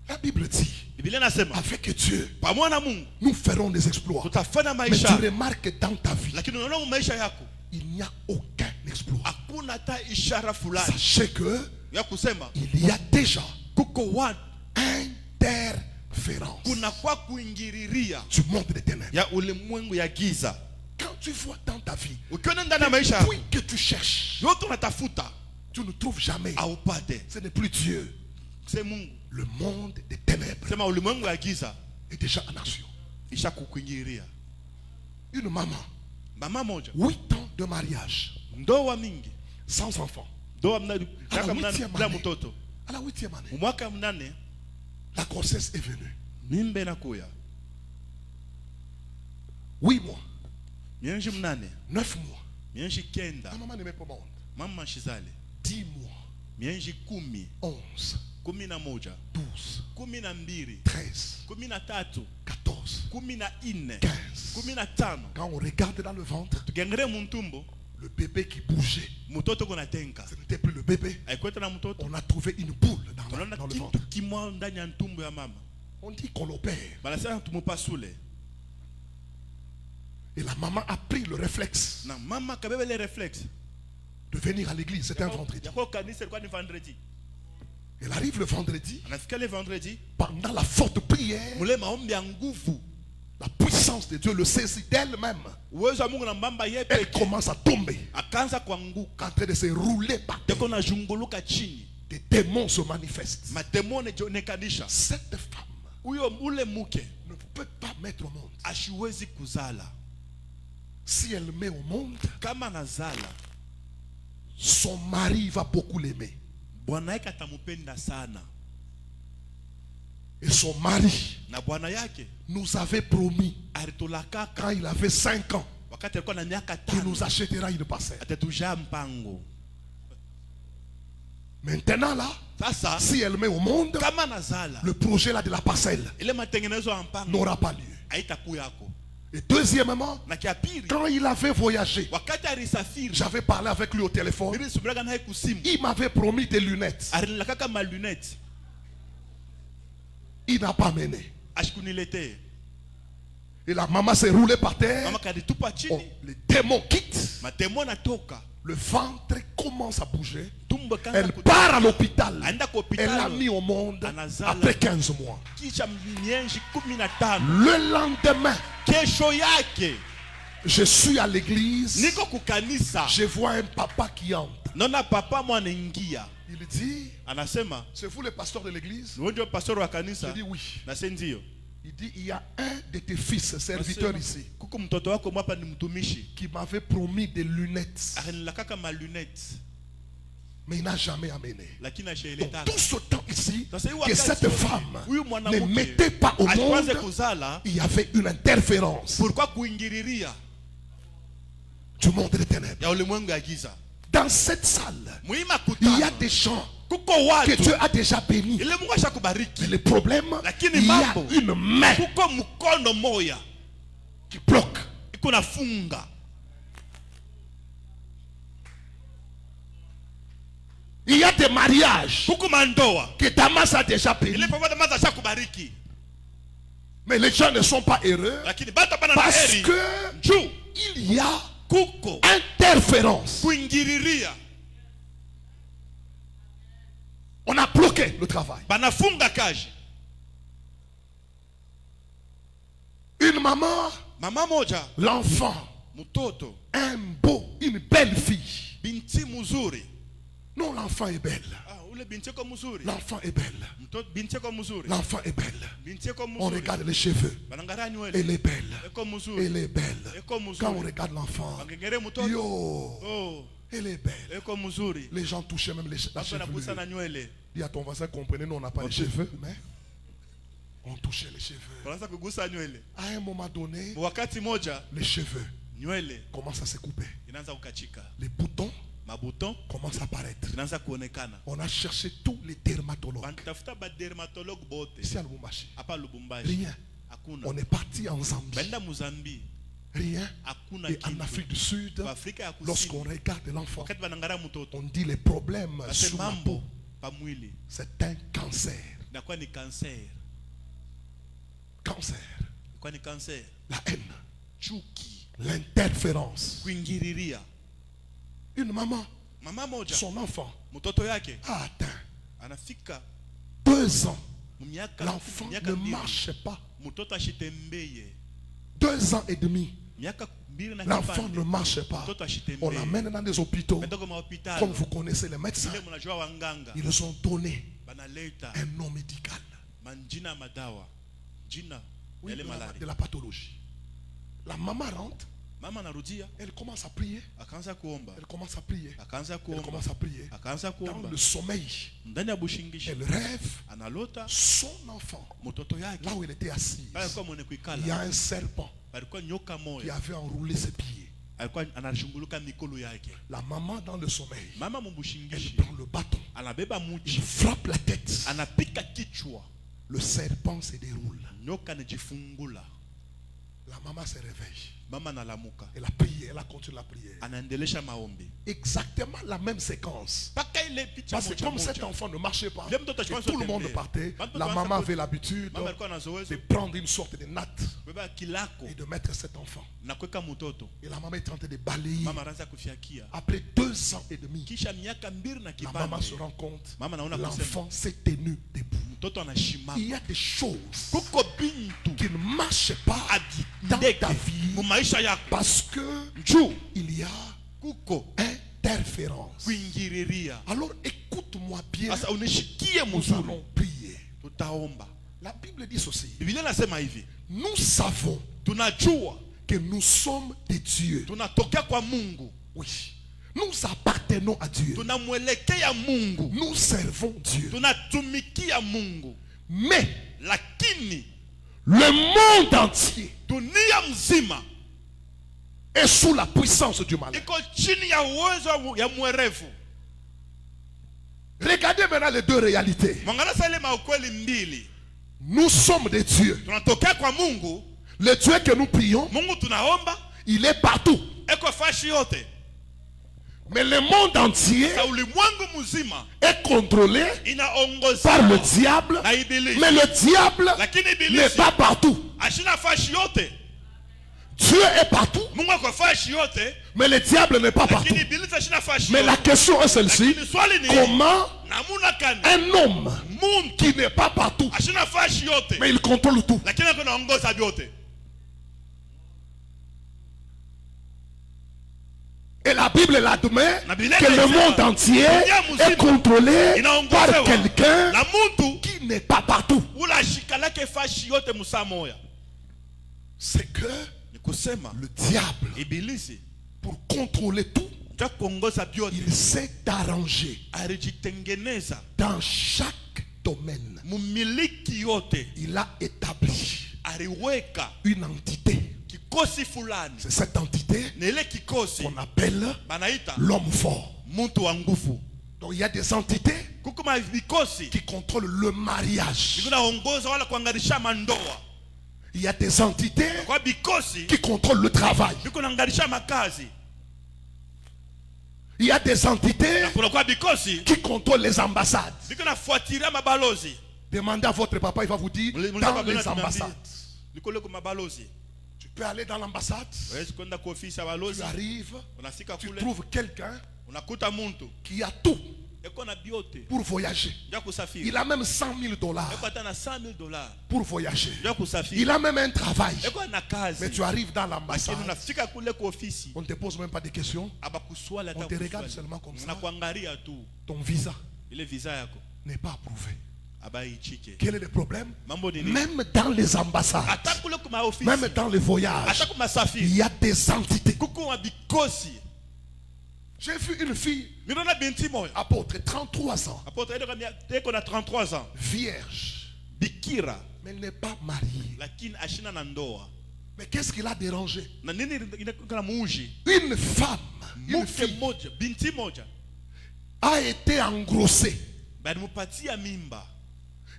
La Bible dit, Biblia nasema avec Dieu, pamoja na Mungu nous ferons des exploits. tutafanya Mais tu maisha, remarques dans ta vie, lakini unaona maisha yako il n'y a aucun exploit. hakuna hata ishara fulani Sachez que ya kusema il y a déjà kuko watu interférence kuna kwa kuingililia du monde des ténèbres. ya ulimwengu ya giza. Quand tu vois dans ta vie, Ukiona ndani ya maisha yako depuis que tu cherches, yote unatafuta tu ne trouves jamais. aupate, Ce n'est plus Dieu. c'est Mungu. Le monde des ténèbres Sema ulimwengu ya giza est déjà en action. isha kukuingilia. Une maman, Mama moja 8 ans de mariage, ndoa mingi, sans enfant. ndoa À miaka la mnane 8e bila année, mtoto. à la 8e année, Mwaka mnane la grossesse est venue. mimba inakuya. 8 mois, Mienji mnane, 9 mois. mienji kenda, La maman ne met pas monde. mama shizale. 10 mois, Mienji kumi, 11, kumi na moja, 12, kumi na mbili, 13, kumi na tatu, 14, kumi na ine, 15. kumi na tano. Quand on regarde dans le ventre, Tugengere muntumbo, le bébé qui bougeait, mtoto kunatenka. ce n'était plus le bébé. Haikweta na mtoto. On a trouvé une boule dans Tunaona le kitu ventre. kimwa ndani ya ntumbo ya mama. On dit qu'on l'opère. Banasema tumupasule. Et la maman a pris le réflexe Na mama kabebe le réflexe. de venir à l'église. C'était un vendredi. Yako kanisa ilikuwa ni vendredi. Elle arrive le vendredi. Anafika le vendredi, Pendant la forte prière, mule maombi ya nguvu. la puissance de Dieu le saisit d'elle-même. Uwezo wa Mungu na mbamba Elle yepe commence à tomber, akaanza kuanguka. en train de se rouler par terre. Deko na junguluka chini. Des démons se manifestent. Mademone jonekanisha. Cette femme Uyo ule muke ne peut pas mettre au monde. ashiwezi kuzala. Si elle met au monde, Kama nazala, son mari va beaucoup l'aimer. bwana yake atamupenda sana. Et son mari Na bwana yake nous avait promis, alitulakaka quand il avait 5 ans, wakati alikuwa na miaka qu'il 5 nous achètera une parcelle. atatujaa mpango. Maintenant là, Sasa si elle met au monde, kama nazala, le projet là de la parcelle ile matengenezo ya mpango n'aura pas lieu. haitakuwa yako. Et deuxièmement, Na kia pili, quand il avait voyagé, wakati alisafiri, j'avais parlé avec lui au téléphone, nilisubiraga naye kusimu, il m'avait promis des lunettes. alinilakaka ma lunette, Il n'a pas mené. ashikuniletee. Et la maman s'est roulée par terre. Mama kaditupa Oh, chini, les démons quittent. mademo natoka, Le ventre commence à bouger. tumbo kanza Elle part à l'hôpital. aenda kwa Elle l'a hospitali, mis au monde Anazala. après 15 mois. kisha mienji 15. Le lendemain, Kesho yake je suis à l'église. niko kukanisa, Je vois un papa qui entre. naona papa mwa anaingia, Il dit, anasema c'est vous le pasteur de l'église? wewe ndio pastor wa Je kanisa? dis oui. Na sasa ndio. Il dit, il y a un de tes fils serviteurs ici Kuko mtoto wako mwapa ni mtumishi, qui m'avait promis des lunettes, alinilakaka ma lunette, mais il n'a jamais amené. lakini Donc, ashaileta. tout ce temps ici, Sasa hii que wakati cette wote, femme huyu ne mwanamke mettait pas au asianze monde, kuzala, il y avait une interférence pourquoi kuingililia du monde des ténèbres. ya ulimwengu ya giza. Dans cette salle, Muima il y a kutana, des gens kuko que watu Dieu a déjà bénis. ile Mungu ashakubariki, Mais le problème, lakini il y a mambo une main kuko mkono moya qui bloque. iko nafunga. Il y a des mariages Kuko mandoa que Damas a déjà bénis. ile pamoja maza ashakubariki, Mais les gens ne sont pas heureux lakini bata bana na parce heri que juu il y a kuko interférence. kuingililia, On a bloqué le travail. banafunga kazi. Une maman, Mama moja, l'enfant, mtoto, une belle fille. binti mzuri. Non, l'enfant est belle. Ule binti yako mzuri. L'enfant est belle. Mtoto binti yako mzuri. L'enfant est belle. Binti yako On mzuri. regarde les cheveux. Banangara nywele. Elle est belle. Eko mzuri. Elle est belle. Eko mzuri. Quand on regarde l'enfant, Bangengere mtoto. yo, Oh, elle est belle. eko mzuri. Les gens touchaient même la Baba nakusa na chevelure. nywele. Dis à ton voisin, comprenez, nous on n'a pas les cheveux, mais On touchait les cheveux. wanaanza kugusa nywele. À un moment donné, Wakati moja les cheveux nywele commencent à se couper. inaanza kukachika. Les boutons Mabuton commencent à apparaître. inaanza kuonekana. On a cherché tous les dermatologues. Bantafuta ba dermatologue bote. Ici à Lubumbashi. Hapa Lubumbashi. Rien. Hakuna. On est parti en Zambie. Benda Mozambique. Rien. Hakuna Et en kitu. Afrique du Sud, Afrika ya lorsqu'on Kusini. regarde l'enfant, Wakati banangara mtoto. on dit les problèmes Basi sous la mambo peau. pa mwili. C'est un cancer. Inakuwa ni cancer. Cancer. Inakuwa ni cancer. La haine. Chuki. L'interférence. Kuingiriria. Une maman, Mama moja. son enfant, Mtoto yake a atteint anafika 2 ans. miaka L'enfant miaka ne mbili. marche pas. Mtoto ashitembeye. 2 ans et demi. Miaka mbili na L'enfant kipande. ne marche pas. Mtoto On ashitembeye. l'amène dans des hôpitaux. Metoka mahopitali. Comme vous connaissez les médecins, Ile mnajua wanganga. ils ont donné Banaleta un nom médical. manjina madawa. Jina Oui, yale malari. de la pathologie. La maman rentre, Mama anarudia, elle commence à prier. akaanza kuomba. Elle commence à prier. Akaanza Elle kuomba. commence à prier. Akaanza Dans kuomba. le sommeil, Ndani ya bushingishi. elle rêve Analota son enfant. mtoto yake. Là où elle était assise, Alikuwa mwenye il y a kuikala. un serpent Alikuwa nyoka qui moja. avait enroulé ses pieds. Alikuwa anashunguluka mikolo yake. La maman dans le sommeil, Mama elle mbushingishi. prend le bâton, Anabeba il muchi. frappe la tête. Anapika kichwa. Le serpent se déroule. Nyoka anajifungula. La maman se réveille. Mama analamuka. Elle a prié, elle a continué la prière. Anaendelesha maombi. Exactement la même séquence. Paka ile picha Parce que moja comme cet moja. enfant ne marchait pas, Vile mtoto et alikuwa tout le monde anatembea. partait, Watu la wanaanza maman ku- avait l'habitude Mama alikuwa na zoezi de prendre une sorte de natte kubeba kilako et de mettre cet enfant. na kuweka mtoto. Et la maman est en train de balayer. Mama anaanza kufiakia. Après 2 ans et demi, Kisha miaka mbili na la maman se kipande. rend compte, Mama anaona kusema l'enfant s'est tenu debout. mtoto anashimama. Il y a des choses Kuko bintu qui ne marchent pas dans adideke ta vie mu maisha yako. parce que Njoo il y a kuko interférence. kuingiriria. Alors écoute-moi bien, Sasa unishikie nous mzuri. allons prier. Tutaomba. La Bible dit ceci, Biblia nasema hivi. nous savons Tunajua que nous sommes des dieux. tunatokea kwa Mungu. Oui, nous appartenons à Dieu. Tunamwelekea Mungu. Nous servons Dieu. Tunatumikia Mungu. Mais Lakini le monde entier dunia mzima est sous la puissance du malin. iko chini ya uwezo ya mwerevu. Regardez maintenant les deux réalités. Mwangalia sasa ile maukweli mbili. Nous sommes des dieux. Tunatokea kwa Mungu. Le Dieu que nous prions, Mungu tunaomba il est partout. eko fashi yote. Mais le monde entier Sa ulimwengu mzima est contrôlé inaongozwa par le diable. na ibilisi. Mais le diable Lakini n'est ibilisi pas partout. ashina fashi yote. Dieu est partout, Mungu ako fashi yote. mais le diable n'est pas partout. Lakini ibilisi ashina fashi Mais la yote. question est celle-ci. Lakini swali ni Comment namuna kani un homme Mungu qui n'est pas partout, ashina fashi yote. mais il contrôle tout, Lakini ako naongoza vyote. et la Bible l'admet Na Biblia que le inasema, monde entier dunia mzima est contrôlé inaongozewa par quelqu'un na mtu qui n'est pas partout. ula ashikalake fashi yote musaa moya. C'est que Ni kusema le diable, ibilisi pour contrôler tout, ja kuongoza vyote il s'est arrangé alijitengeneza dans chaque domaine. mumiliki yote, Il a établi aliweka une entité. kikosi fulani. C'est cette entité Na ile kikosi qu'on appelle banaita l'homme fort. mtu wa nguvu. Donc il y a des entités Kuko vikosi qui contrôlent le mariage. vinaongoza wala kuangarisha mandoa. Il y a des entités Kwa vikosi qui contrôlent le travail. viko naangarisha makazi. Il y a des entités Na kuna kwa vikosi qui contrôlent les ambassades. viko nafuatilia mabalozi. Demandez à votre papa, il va vous dire dans les ambassades. Niko leko mabalozi. Tu peux aller dans l'ambassade, Wezi kwenda kwa ofisi ya tu balozi. arrives, Unafika tu kule trouves quelqu'un unakuta muntu qui a tout eko na biote pour voyager. ya kusafiri. Il a même $100,000 Eko hata na $100,000 pour voyager. ya kusafiri. Il a même un travail. Eko na kazi. Mais tu arrives dans Lakini l'ambassade, unafika kule kwa ofisi on ne te pose même pas de questions. abakuswali hata On te regarde kuswali. seulement comme ça. Unakuangalia tu Ton visa ile visa yako n'est pas approuvé. abaichike. Quel est le problème? Mambo ni nini? Même dans les ambassades, Hata kule kwa ofisi. même dans les voyages, Hata kwa il safiri. y a des entités. Kuko wa bikosi. J'ai vu une fille, Ninaona binti moja. apôtre, 33 ans, Apotre eko na 33 ans. vierge. Bikira. Mais il n'est pas marié. lakini ashina na ndoa. Mais qu'est-ce qui l'a dérangé? Na nini inakana muuji? Une femme, une Mke fille, moja, binti moja a été engrossée. balimupatia mimba.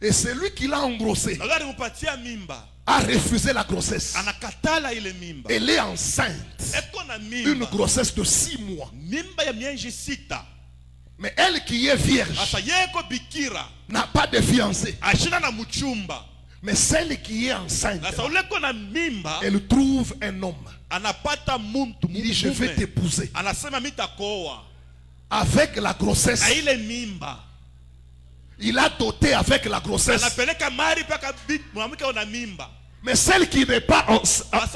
Et celui qui l'a engrossée Na gari mupatia mimba a refusé la grossesse. anakatala ile mimba. Elle est enceinte. Eko na Une mimba. grossesse de 6 mois. Mimba ya miezi 6. Mais elle qui est vierge Asa yeko bikira. n'a pas de fiancé. Ashina na mchumba. Mais celle qui est enceinte, Asa uleko na mimba. elle trouve un homme. Anapata muntu Il dit, je vais t'épouser. anasema mitakoa. Avec la grossesse, Na ile mimba. il a doté avec la grossesse. Anapeleka mari paka mwanamke ona mimba. Mais celle qui n'est pas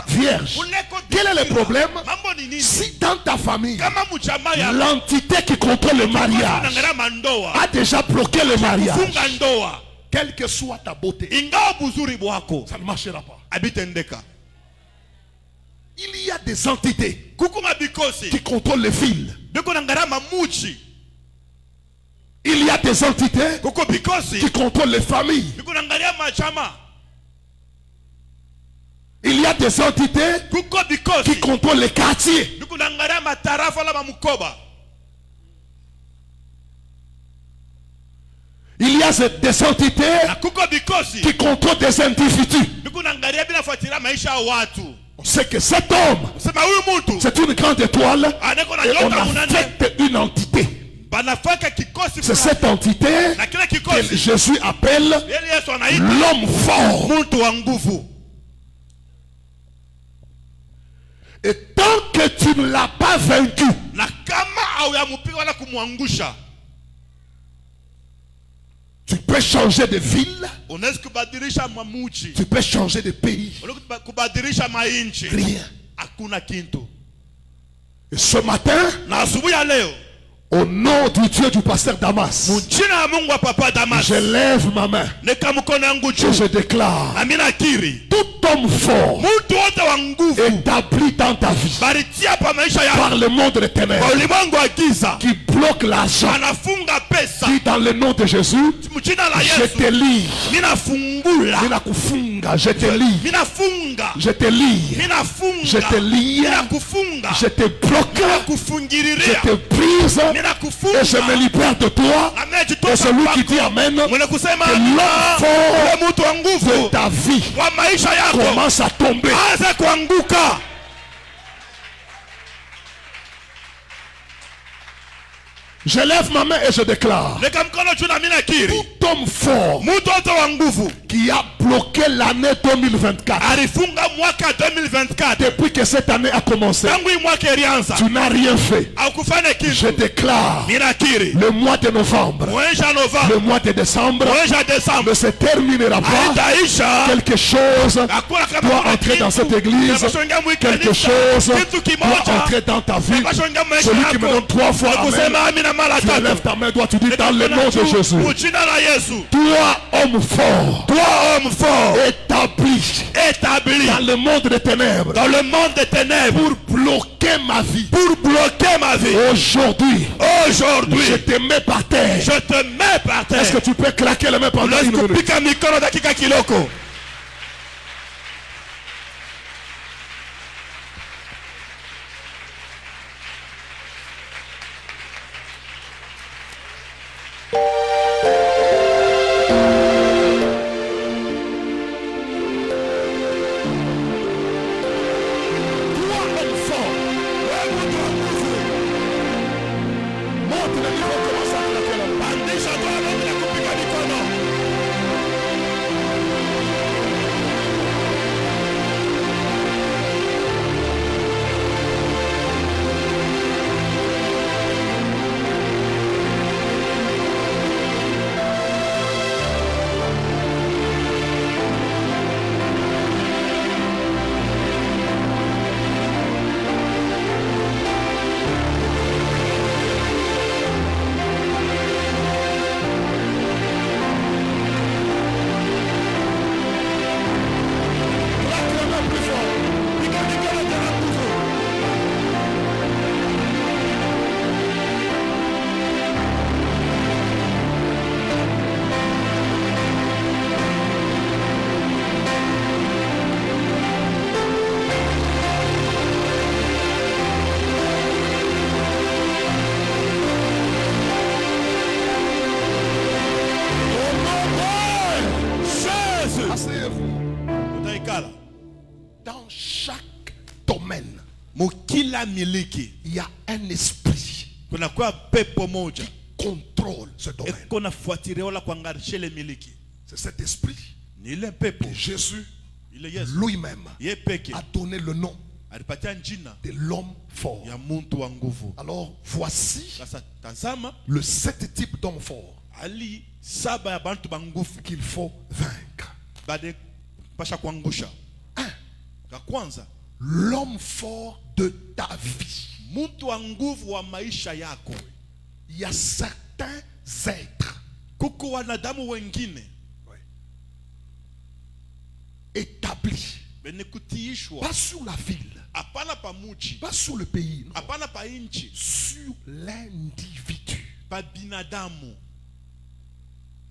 vierge, quel est le problème? Mambo ni nini? Si dans ta famille, Kama mchama ya l'entité qui contrôle le mariage ngara mandoa. a déjà bloqué le mariage, Funga ndoa. quelle que soit ta beauté, Ingawa buzuri bwako. ça ne marchera pas. Abitendeka. Il y a des entités Kukuma bikosi. qui contrôlent les fils. Biko na ngara mamuchi. Il y a des entités Kuko bikosi. qui contrôlent les familles. Biko na ngara machama. Il y a des entités Kuko qui bikosi. contrôlent les quartiers. Biko na ngara matarafa la mamukoba. Il y a des entités Na kuko bikosi. qui contrôlent des individus. Biko na ngara bila fuatilia maisha ya watu. On sait que cet homme, Sema huyu mtu. c'est une grande étoile. Aneko na Et on nyota munane. affecte une entité. Banafaka kikosi. C'est cette entité Na kila que kikosi. Jésus appelle Yeye Yesu anaita l'homme fort. mtu wa nguvu. Et tant que tu ne l'as pas vaincu, Na kama au ya mupiga wala kumwangusha. tu peux changer de ville, Unaweza kubadilisha mamuchi. tu peux changer de pays. Unaweza kubadilisha mainchi. Rien. Hakuna kintu. Et ce matin, Na asubuhi ya leo, au nom du Dieu du pasteur Damas, mjina wa Mungu wa Papa Damas, je lève ma main nika mkono yangu et juu. je déclare, Na mimi nakiri, tout homme fort mtu wote wa nguvu établi dans ta vie baritia pa maisha yako. par le monde des Kwa ténèbres ulimwengu wa giza, qui bloque l'argent, anafunga pesa. dit dans le nom de Jésus, Mjina la je Yesu, te lis. minafungula. Ninakufunga, je te lis. Minafunga. Je te lis. Minafunga. Je te lis. Minakufunga. Je te bloque. Je Minakufungiriria. te brise. Minakufunga. Et je me libère de toi. Et celui qui dit Amen, Mwenye kusema que l'homme fort ule mtu wa de nguvu ta vie wa maisha yako commence à tomber. aanze kuanguka. Je lève ma main et je déclare, Nika mkono juu na mimi nakiri, tout homme fort mtu wote wa nguvu qui a bloqué l'année 2024, alifunga mwaka 2024 depuis que cette année a commencé, tangu hii mwaka ilianza tu n'as rien fait. au kufanya Je kitu. déclare, Ninakiri le mois de novembre, mwezi wa Novemba, le mois de décembre mwezi wa Desemba ne se terminera pas. haitaisha. Quelque chose Hakuna kama doit kuna entrer dans kitu. cette église. Kinapaswa mwii Quelque kanisa. chose Kitu doit kimoja. entrer dans ta vie. Kinapaswa maisha Celui qui me yako. donne 3 fois Na Amen, kusema amina mara tu lèves tatu. ta main droite, tu dis dans le nom de Jésus. Mujina la Yesu. Toi, homme fort, Toi homme fort, établi établi dans le monde des ténèbres dans le monde des ténèbres pour bloquer ma vie. pour bloquer ma vie. Aujourd'hui, Aujourd'hui, je te mets par terre. je te mets par terre. Est-ce que tu peux claquer les mains pendant Unaweza une minute? kupika mikono dakika kiloko. Toi, homme fort, monte le niveau, commence à claquer la main. Pandisha kwa Mungu na kupika mikono. domaine, mukila miliki il y a un esprit kuna kwa pepo moja contrôle ce domaine. ekona fuatilia wala kuangarisha ile miliki. C'est cet esprit Ni ile pepo que Jésus ile Yesu lui-même ye peke a donné le nom alipatia jina de l'homme fort. ya muntu wa nguvu. Alors voici Sasa tazama le 7 types d'hommes forts ali saba ya bantu ba nguvu qu'il faut vaincre. bade pasha kuangusha. Ka kwanza L'homme fort de ta vie. muntu wa nguvu wa maisha yako. Il y a certains êtres Kuko wanadamu wengine établis, bene kutiishwa pas sur la ville, hapana pa muji, pas sur le pays, non, hapana pa inchi, sur l'individu. pa binadamu.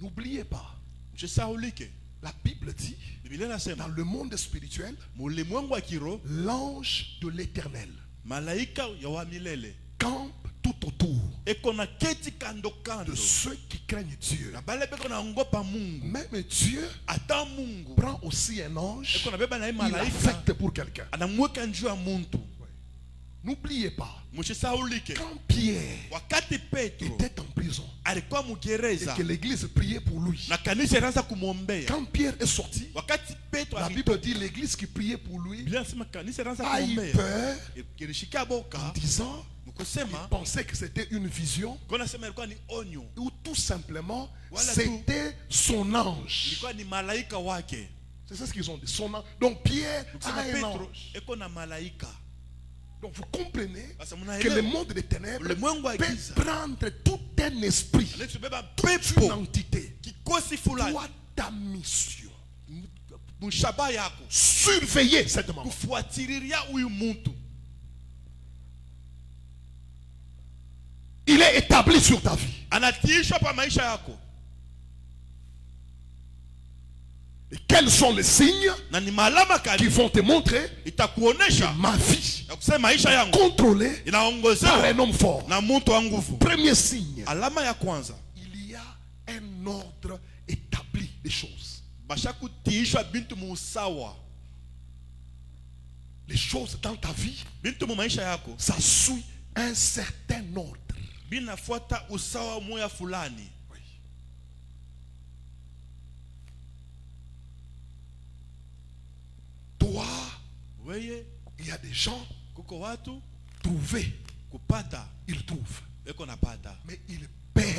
N'oubliez pas, Mshasaulike la Bible dit, Biblia dans inasema le monde spirituel, mulimwengu wa kiroho l'ange de l'éternel malaika ya wa milele campe tout autour eko na keti kando de kando ceux qui craignent Dieu. na bale beko na ngopa Mungu. Même Dieu Ata Mungu prend aussi un ange, eko na beba na il malaika l'affecte pour quelqu'un. anamweka njuu ya muntu. N'oubliez pas, Mshasaulike quand Pierre wakati Petro était en prison alikuwa et mgereza que l'église priait pour lui, na kanisa iraanza kumwombea, quand Pierre est sorti, wakati Petro la Bible dit l'église qui priait pour lui Biblia inasema kanisa iraanza a eu kumwombea peur kilishika en boka disant, mkusema pensait que c'était une vision kona sema ilikuwa ni onyo, ou tout simplement Voilà c'était son ange. ilikuwa ni malaika wake. C'est ça ce qu'ils ont dit, son ange. Donc Pierre a Kusema un Petro ange. eko na malaika. Donc vous comprenez Sasa que mnaelewa le monde des ténèbres ulimwengu wa peut giza prendre tout un esprit, anatubeba toute une pepo entité. kikosi fulani. Toi, ta mission, Mshaba yako surveiller cette maman. kufuatililia huyu muntu. Il est établi sur ta vie. Anatiishwa pa maisha yako. Et quels sont les signes Na ni malama qui kali vont te montrer itakuonesha ma vie ya kusema maisha yangu contrôlée par inaongozewa un homme fort? na muntu wa nguvu. Premier signe, Alama ya kwanza il y a un ordre établi des choses. basha kutiishwa bintu musawa. Les choses dans ta vie, Bintu mu maisha yako ça suit un certain ordre. binafuata usawa moya fulani. Oui. Toi, Weye il y a des gens, kuko watu trouver, kupata ils trouvent, eko napata mais ils perdent.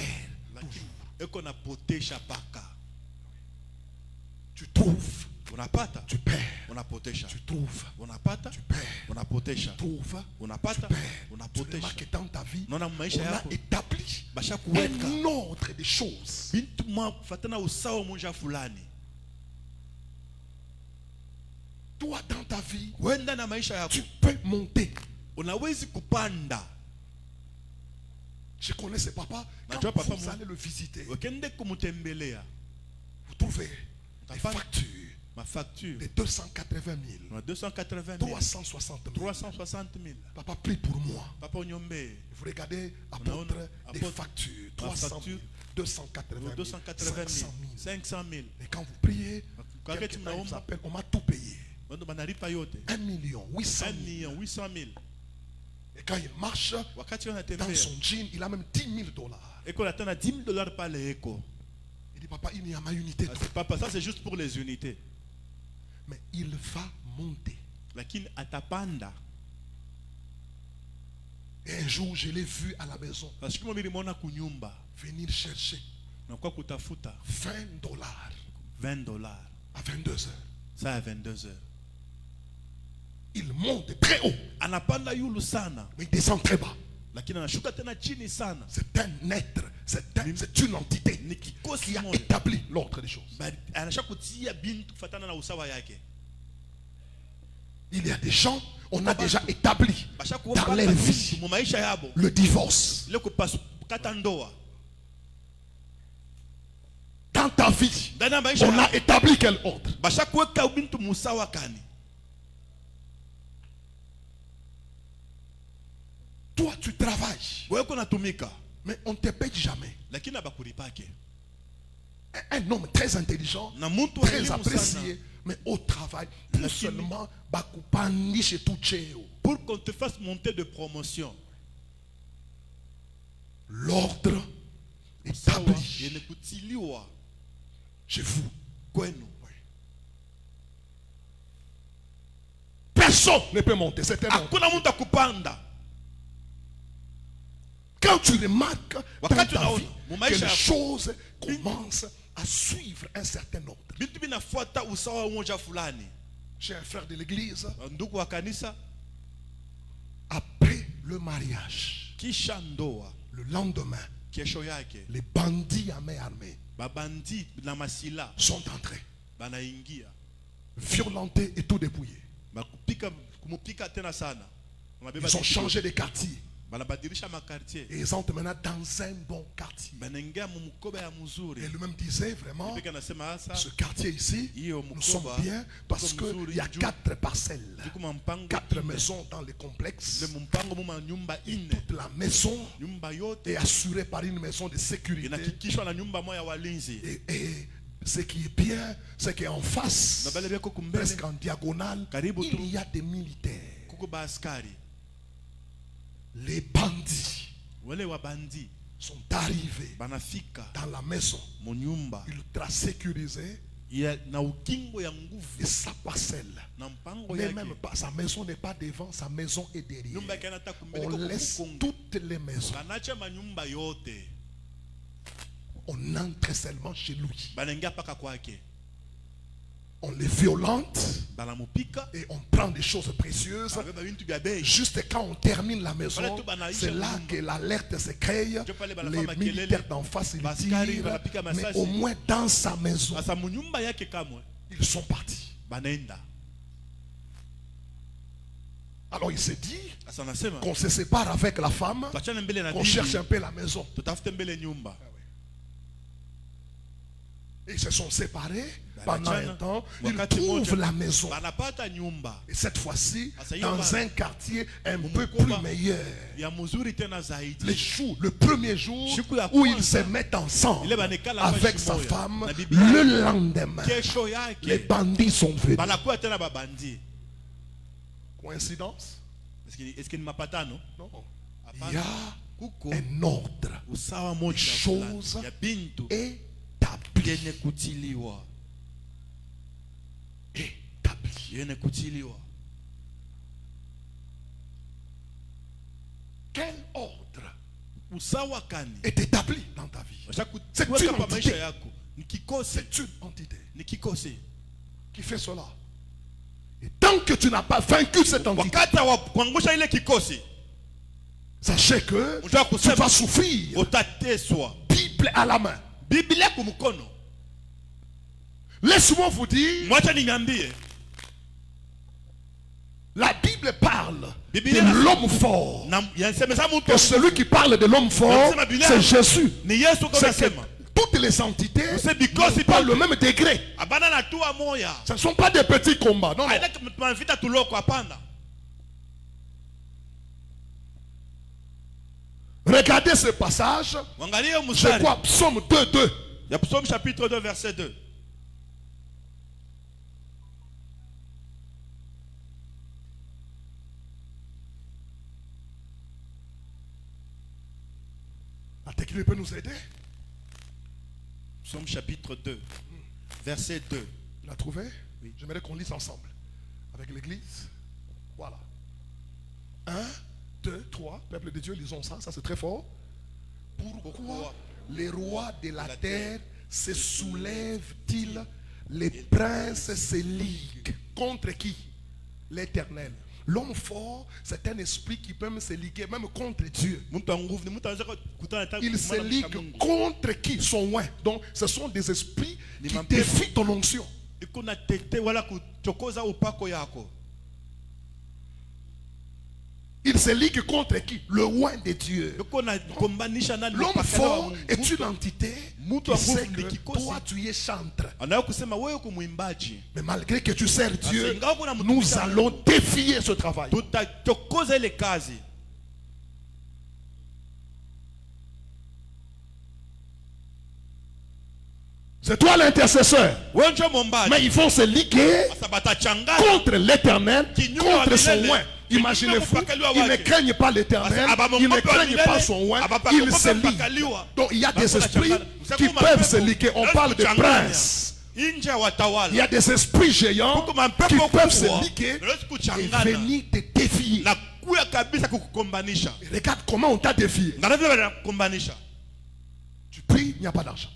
lakini eko napotesha paka. Tu trouves, Unapata tu perds. unapotesha, Tu trouves, unapata tu perds. unapotesha, Tu trouves, unapata tu perds. Tu unapotesha. remarques dans ta vie, Naona maisha on a yako établi basha kuweka un ordre des choses. bintu mwa kufatana usawa moja fulani. Toi, dans ta vie, Wenda na maisha yako tu peux monter. unawezi kupanda. Je connais ce papa. Quand Najua papa vous moi. allez le visiter, Wakende kumutembelea vous trouvez des Papa. factures ma facture de 280 000, na 280 000 360 000. 360 000. Papa, prie pour moi. Papa unyombe Vous regardez, apôtre, des apôtre, factures, ma 300 000, facture, 280 000, 280 500 000 000. 500 000. Et quand vous priez, Kwa quelqu'un wakati vous mnaomba appelle, on m'a tout payé. watu banalipa yote 1 800 000. 1,800,000. Et quand il marche, Wakati dans wanatembea son jean, il a même 10 000 dollars. eko natana $10 pale eko. Il dit, papa, il n'y a ma unité. Ah, c'est papa, ça c'est juste pour les unités. Mais il va monter. Lakini atapanda. Et un jour, je l'ai vu à la maison Parce que mimi nimeona kunyumba venir chercher na kwa kutafuta 20 dollars $20 à 22 heures. saa 22 heures. Il monte très haut, Anapanda yulu sana mais il descend très bas. lakini anashuka tena chini sana. C'est un être, c'est une entité Ni kikosi qui a moja. établi l'ordre des choses. Bali anasha kutia bintu kufatana na usawa yake. Il y a des gens, on a déjà établi Basha dans kuwapa leur bintu vie mu maisha yabo. le divorce. Ile kupasu kata ndoa. Dans ta vie, Ndani ya maisha on a yabo. établi quel ordre? Basha kuweka bintu musawa kani. Toi, tu travailles, Wewe unatumika mais on ne te paye jamais. lakini abakulipake. un homme très intelligent, Na muntu très elimu apprécié, sana. mais au travail, tout Lakini- seulement, bakupandi chez tout cheo. Pour qu'on te fasse monter de promotion. L'ordre Sawa établi yene kutiliwa chez vous. kwenu. Personne ne peut monter. C'est un ordre. Hakuna mtu akupanda. Quand tu remarques dans ta Wakati unaona, vie mu que maisha les yako, choses commencent à suivre un certain ordre. Vitu vinafuata usawa moja fulani. J'ai un frère de l'église, Ndugu wa kanisa, après le mariage, kisha ndoa, le lendemain, kesho yake les bandits à main armée babandi na masila sont entrés, banaingia violentés et tout dépouillés. bakupika kumupika tena sana. Ils ont changé de quartier banabadilisha makartier, et ils entrent maintenant dans un bon quartier. banaingia mu mkoba ya mzuri. Et lui-même disait vraiment, Pika nasema hasa ce quartier ici, hiyo nous sommes mkoba bien parce qu'il y a 4 parcelles, tuko mampango 4 maisons dans le complexe. le mpango mu nyumba ine, Toute la maison nyumba yote est assurée par une maison de sécurité. inahakikishwa na nyumba moja ya walinzi. Et ce qui est bien, c'est qu'en face, Na bale beko kumbele presque en diagonale, Karibu tu. il y a des militaires. kuko baaskari Les bandits wale wabandi sont arrivés banafika dans la maison, mu nyumba ultra sécurisée, ya na ukingo ya nguvu et sa parcelle. na mpango Mais yake. même pas, sa maison n'est pas devant, sa maison est derrière. Nyumba yake anataka kumbele On kwa laisse kukonga. toutes les maisons. Banacha manyumba yote. On entre seulement chez lui. Banaingia paka kwake. On les violente Banamupika. et on prend des choses précieuses. Babeba bintu bya bei. Juste quand on termine la maison, Wale tu banaisha c'est là nyumba. que l'alerte se crée. Ndio pale Les banafanya makelele. militaires d'en face, ils Baskari tirent. banapika Mais masasi. au moins dans sa maison, Sasa mu nyumba yake kamwe ils sont partis. banaenda. Alors il s'est dit Sasa nasema qu'on se sépare avec la femme, tuachane mbele na qu'on cherche bibi. un peu la maison. Tutafute mbele nyumba. Ils se sont séparés pendant un temps. Ils Wakati trouvent moja la maison. banapata nyumba Et cette fois-ci, Asa dans yoma. un quartier un Mu peu mkoba. plus meilleur. ya mzuri tena zaidi. Le premier jour Siku ya où ils kwanza, se mettent ensemble ile banekala avec fashi sa moya. femme, Na bibi yake. le lendemain, Kesho les yake bandits sont venus. banakuwa tena babandi. Coïncidence? Est-ce que ni mapatano? Non. Hapana. Il y a Kuko un ordre usawa moja Chose fulani ya bintu établi. yenye kutiliwa. Établi. Yenye kutiliwa. Quel ordre Usawa kani? est établi dans ta vie? Washa C'est kuweka une pa maisha entité. yako. Ni kikosi, C'est une entité ni kikosi. qui fait cela. Et tant que tu n'as pas vaincu cette entité, Wakati wa kuangusha ile kikosi, sachez que unataka tu kusema vas souffrir. utateswa. Bible à la main. Biblia kumkono. Laisse-moi vous dire, Mwacha niambie. la Bible parle de Biblia l'homme fort. Na yasemeza mtu Et celui qui parle de l'homme fort, c'est Jésus. ni Yesu kwa C'est nasema. que toutes les entités C'est because n'ont pas le même degré. Abana na tua moya. Ce ne sont pas des petits combats. Non, non. Haina tunavita tuloko hapana. Regardez ce passage. Wangalie Je mstari. crois Psaume 2:2. Ya Psaume chapitre 2 verset 2. La technique peut nous aider. Psaume chapitre 2 verset 2. Tu l'as trouvé? Oui. J'aimerais qu'on lise ensemble avec l'église. Voilà. 1, 2, 3. Peuple de Dieu, lisons ça. Ça, c'est très fort. Pourquoi les rois de la terre se soulèvent-ils? Les princes se liguent. Contre qui? L'Éternel. L'homme fort, c'est un esprit qui peut même se liguer, même contre Dieu. Mtu wa nguvu ni mtu anaweza kukutana na Il se kumwona ligue Mungu. contre qui? Son oin. Donc, ce sont des esprits Ni qui mapepo. défient ton onction. Iko na tete wala kuchokoza upako yako. Il se ligue contre qui? Le oin de Dieu. Iko na kombanisha na L'homme upakala wa fort Mungu. est une entité Mtu qui wa sait nguvu ni que kikosi. toi tu es chantre. Anayo kusema wewe kumwimbaji. Mais malgré que tu sers Dieu, ingawa kuna mtu nous mmoja allons défier ce travail. Tutachokoza ile kazi. C'est toi l'intercesseur. Mais ils vont se liguer contre l'éternel, contre son oint. Imaginez-vous, ils ne craignent pas l'éternel, ils ne craignent pas son oint, ils se liguent. Donc il y a des esprits qui peuvent se liguer. On parle de princes. Il y a des esprits géants qui peuvent se liguer et venir te défier. Regarde comment on t'a défié. Tu pries, il n'y a pas d'argent.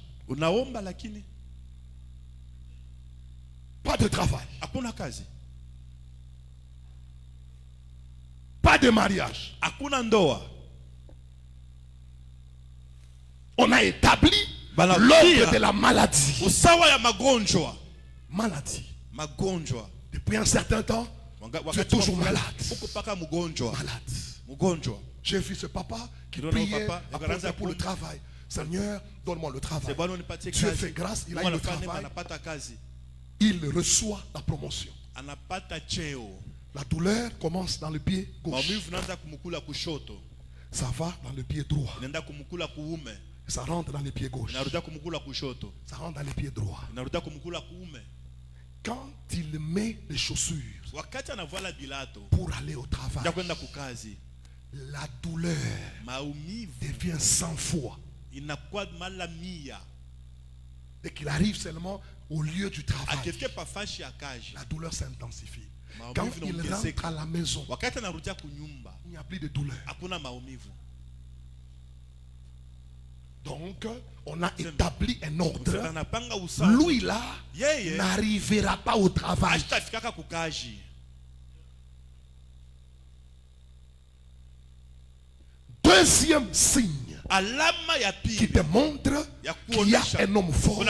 Pas de travail. Pas de mariage. On a établi l'ordre de la maladie. Maladie. Depuis un certain temps, tu es toujours malade. Malade. J'ai vu ce papa qui priait pour le travail. Seigneur, donne-moi le travail. Dieu fait grâce, il a eu le travail. Il reçoit la promotion. La douleur commence dans le pied gauche. Ça va dans le pied droit. Ça rentre dans le pied gauche. Ça rentre dans le pied droit. Quand il met les chaussures pour aller au travail, la douleur devient 100 fois. Dès qu'il arrive seulement au lieu du travail, la douleur s'intensifie. Quand il rentre à la maison, il n'y a plus de douleur. Donc, on a établi un ordre. Lui là n'arrivera pas au travail. Deuxième signe qui te montre qu'il y a un homme fort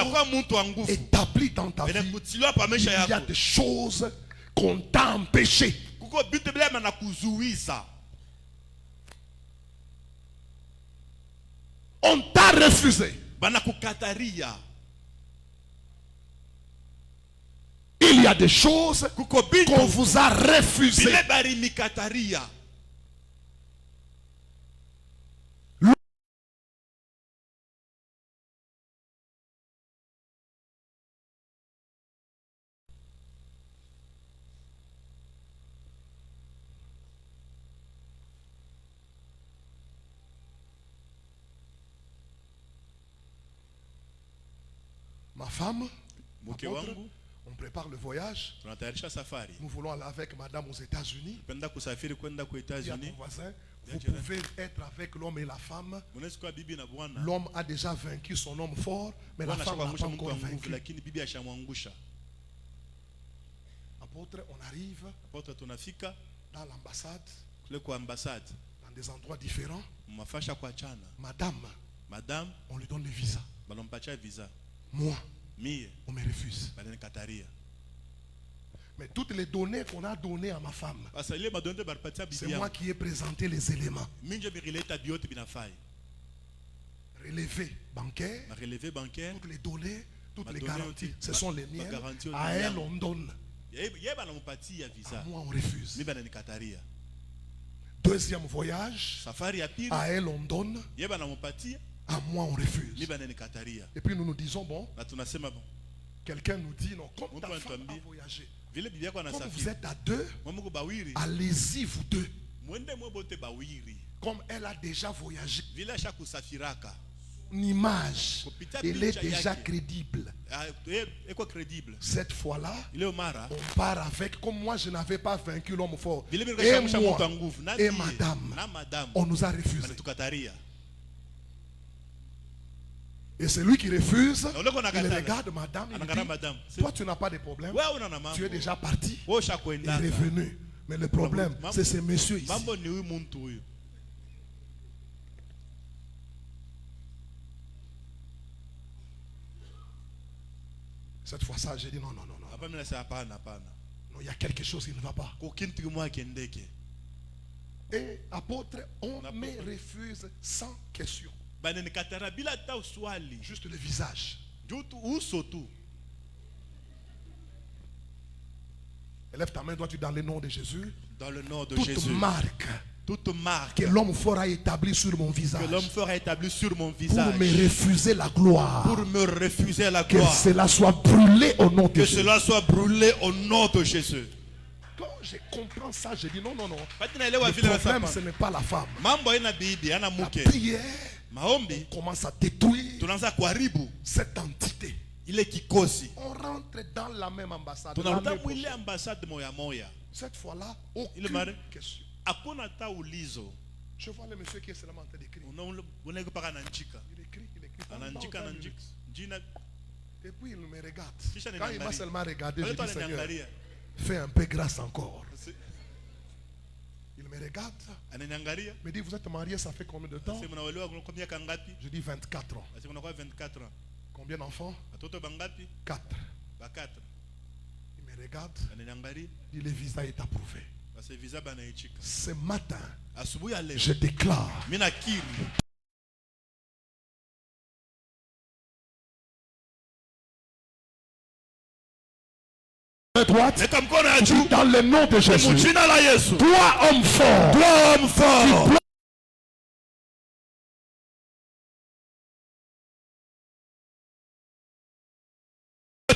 établi dans ta vie. Il y a des choses qu'on t'a empêché. On t'a refusé. Il y a des choses qu'on vous a refusées. Ma femme, apôtre, on prépare le voyage. Nous voulons aller avec madame aux États-Unis. Il y a mon voisin. Vous pouvez être avec l'homme et la femme. L'homme a déjà vaincu son homme fort, mais la femme n'a pas encore vaincu. Apôtre, on arrive dans l'ambassade, dans des endroits différents. Madame, on lui donne le visa. Moi, on me refuse. Mais toutes les données qu'on a données à ma femme, c'est moi qui ai présenté les éléments. Relevé bancaire, toutes les données, toutes les garanties, ce sont les miennes. À elle, on donne. À moi, on refuse. Deuxième voyage, à elle, on donne. À moi, on refuse. Et puis nous nous disons, bon, quelqu'un nous dit, non, comme ta femme a voyagé, comme vous êtes à deux, allez-y vous deux. Comme elle a déjà voyagé, son image, elle est déjà crédible. Cette fois-là, on part avec, comme moi je n'avais pas vaincu l'homme fort, et moi, et madame, on nous a refusé. Et celui qui refuse, il regarde madame, il dit, toi tu n'as pas de problème, tu es déjà parti, il est revenu. Mais le problème, c'est ce monsieur ici. Cette fois-là, j'ai dit non. Non, il y a quelque chose qui ne va pas. Et apôtre, on me refuse sans question. Juste le visage. Lève ta main, dois-tu dans le nom de Jésus? Dans le nom de Toute Jésus. marque toute marque que l'homme fera établir sur mon visage que l'homme fera établir sur mon pour visage, me refuser la gloire, pour me refuser la que gloire, cela soit brûlé au nom de que Jésus. cela soit brûlé au nom de Jésus. Quand je comprends ça, je dis non, non, non. Le Le problème, ce n'est pas la femme. La prière commence à détruire cette entité. On rentre dans la même ambassade. L'année prochaine. Cette fois-là, aucune question. Je vois le monsieur qui est seulement en train d'écrire. Il écrit. Et puis il me regarde. Quand il m'a seulement regardé, je dis Seigneur, fais un peu grâce encore. Il me regarde. Me dit, vous êtes marié, ça fait combien de temps? Je dis 24 ans. Combien d'enfants? 4. Il me regarde. Il dit, le visa est approuvé. Ce matin, je déclare droite, dans le nom de Jésus. Toi, homme fort,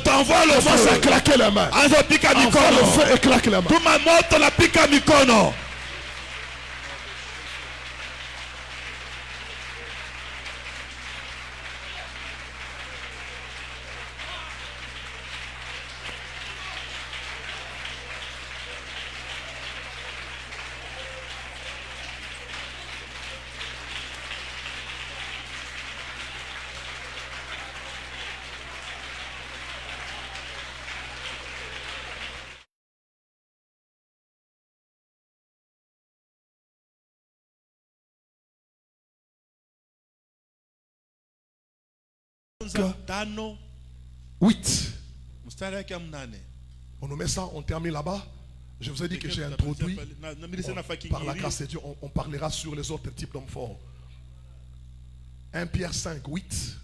t'envoie le feu, à claquer les mains. Envoie le feu et claque les mains. Tano 8. mstari wake mnane. On nous met ça, on termine là-bas. Je vous ai dit que j'ai introduit. Par la grâce de Dieu, on parlera sur les autres types d'hommes forts. 1 Pierre 5, 8.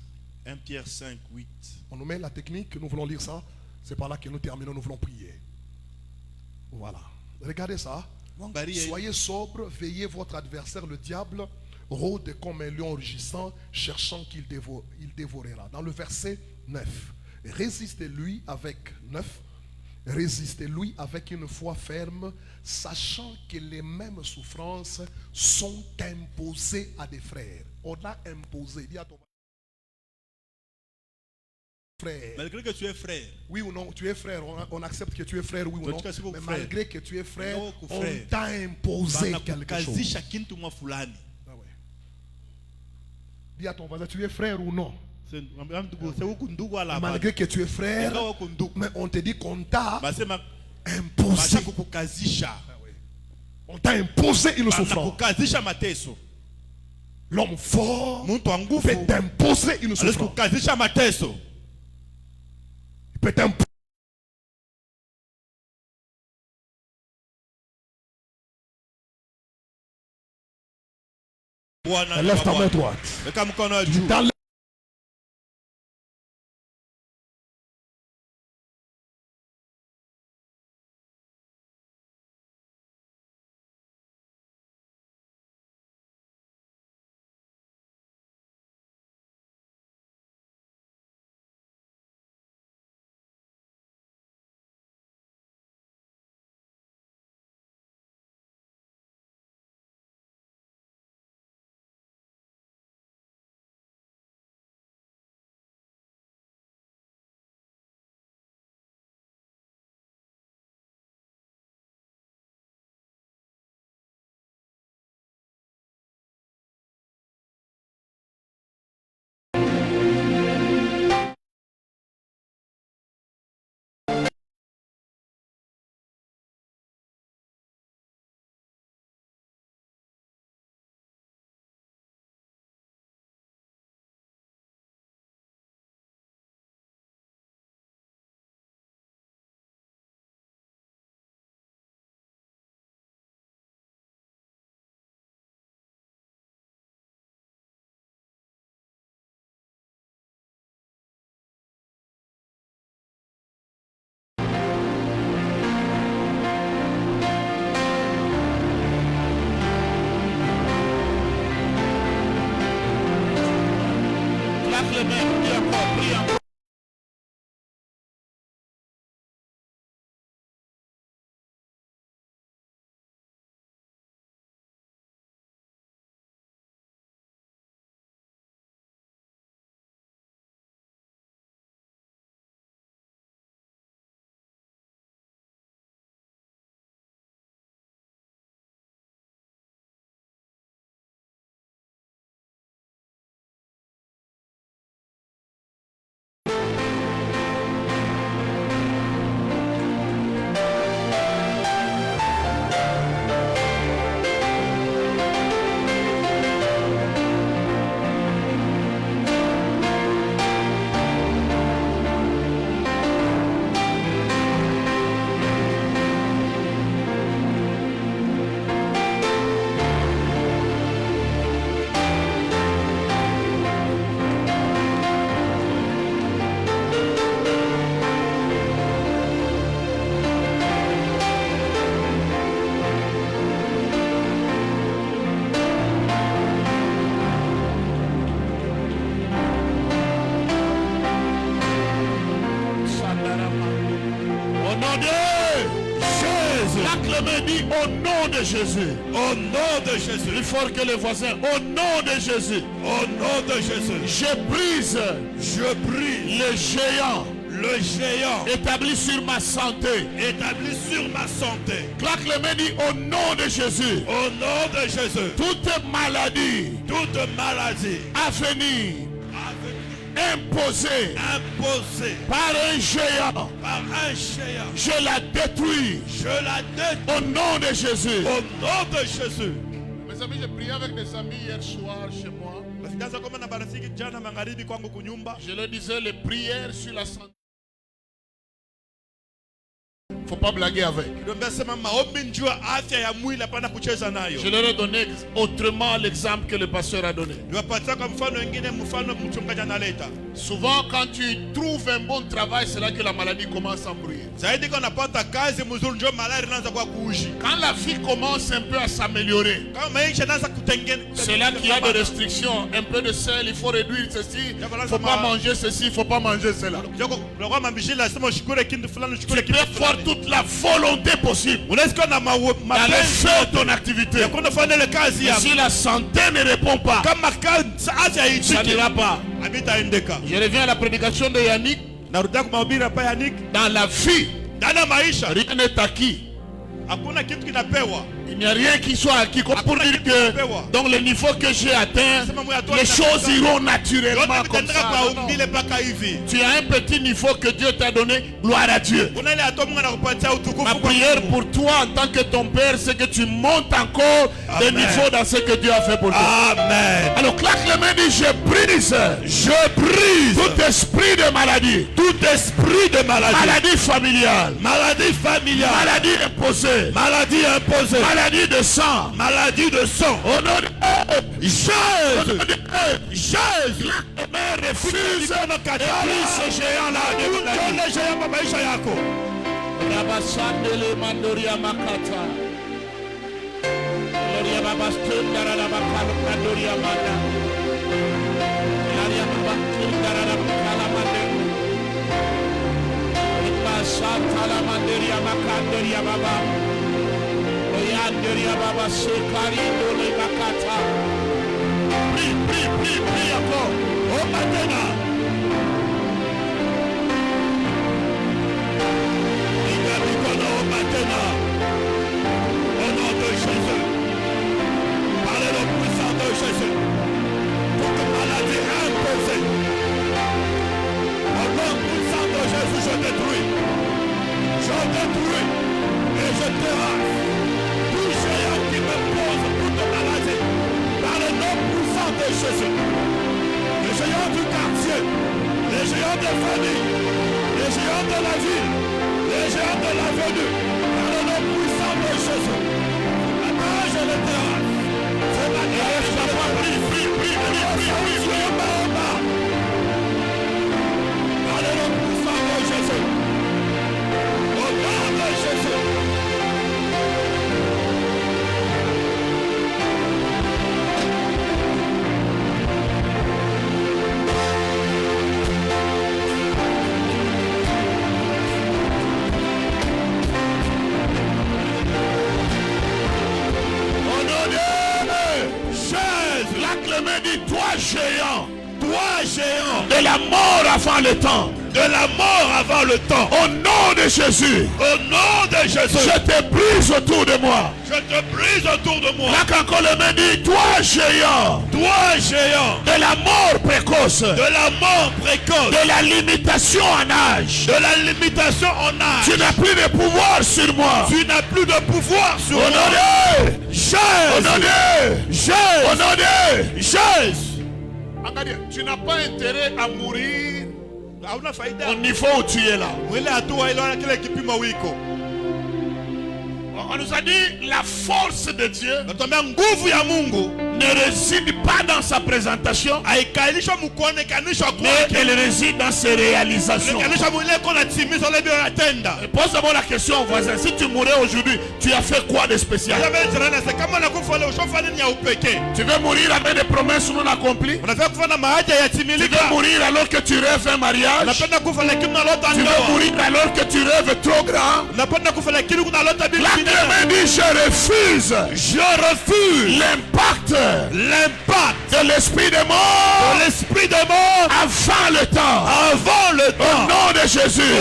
1 Pierre 5, 8. On nous met la technique, nous voulons lire ça. C'est par là que nous terminons, nous voulons prier. Voilà. Regardez ça. Soyez sobres, veillez votre adversaire, le diable, rôde comme un lion rugissant, cherchant qu'il dévorera. Dans le verset 9, résistez-lui avec 9. Résistez-lui avec une foi ferme, sachant que les mêmes souffrances sont imposées à des frères. On a imposé. Dis à ton frère. Malgré que tu es frère. Oui ou non, tu es frère. On accepte que tu es frère, oui ou non. Mais malgré que tu es frère, on t'a imposé quelque chose. Ah ouais. Dis à ton voisin, tu es frère ou non. Malgré que tu es frère, mais on te dit qu'on t'a imposé. On t'a imposé une souffrance. L'homme fort peut t'imposer une souffrance. Il peut t'imposer. Lève ta main droite. Dans les mains, prie encore, prie encore. Au nom de Jésus. Au nom de Jésus. Plus fort que les voisins. Au nom de Jésus. Au nom de Jésus. Je brise le géant établi sur ma santé. établi sur ma santé. Claque les mains, dit au nom de Jésus. Au nom de Jésus. Toute maladie à venir imposée par un géant, je la détruis. Au nom de Jésus. Au nom de Jésus. Mes amis, j'ai prié avec des amis hier soir chez moi. Je leur disais les prières sur la santé. Faut pas blaguer avec. Je leur ai donné autrement l'exemple que le pasteur a donné. Souvent quand tu trouves un bon travail, c'est là que la maladie commence à embrouiller. Quand la vie commence un peu à s'améliorer, c'est là qu'il y a des restrictions. Un peu de sel, il faut réduire ceci. Il ne faut pas manger ceci, il ne faut pas manger cela. Tu peux faire toute la volonté possible dans le feu de ton activité. Et si la santé ne répond pas, ça n'ira pas. Je reviens à la prédication de Yannick. Dans la vie, rien n'est acquis. Il n'y a rien qui soit acquis. Comme pour dire que dans le niveau que j'ai atteint, les choses iront naturellement comme ça. Non. Tu as un petit niveau que Dieu t'a donné, gloire à Dieu. Ma prière pour toi en tant que ton père, c'est que tu montes encore de niveau dans ce que Dieu a fait pour toi. Amen. Alors claque les mains, dis je brise tout esprit de maladie. Maladie familiale. Maladie imposée. Maladie de sang. Au nom de Jésus. Refuse ce géant-là de la vie. Rabasandele mandoria makata. Gloria babastunda rabakalo mandoria manda. Gloria babastunda rabakala manda. Ibasata la mandoria makandoria baba. Oyandoria baba sekari dole makata. Prie encore. Oh maintenant. Maintenant, au nom de Jésus, parlez le puissant de Jésus, toute maladie imposée, au nom puissant de Jésus, je détruis et je terrasse tout géant qui me pose toute maladie, par le nom puissant de Jésus, les géants du quartier, les géants des familles, les géants de la ville, les géants de l'avenue, par le nom puissant de Jésus. Maintenant, je le terrasse. C'est ma guerre. Prie. Par le nom puissant de Jésus. Au nom de Jésus. de la mort avant le temps. De la mort avant le temps. Au nom de Jésus. Au nom de Jésus. Je te brise autour de moi. Je te brise autour de moi. Là quand le me dit, toi géant. Toi géant. De la mort précoce. De la mort précoce. De la limitation en âge. De la limitation en âge. Tu n'as plus de pouvoir sur moi. Tu n'as plus de pouvoir sur moi. Honoré. Jésus. Honoré. Jésus. Honoré. Jésus. Tu n'as pas intérêt à mourir au niveau où tu es là. On nous a dit la force de Dieu ne réside pas dans sa présentation, mais elle réside dans ses réalisations. Et pose d'abord la question au voisin, si tu mourais aujourd'hui, tu as fait quoi de spécial? Tu veux mourir avec des promesses non accomplies? Tu veux mourir alors que tu rêves un mariage? Tu veux mourir alors que tu rêves trop grand? La dit je refuse l'impact de l'esprit de mort, avant le temps, au nom de Jésus.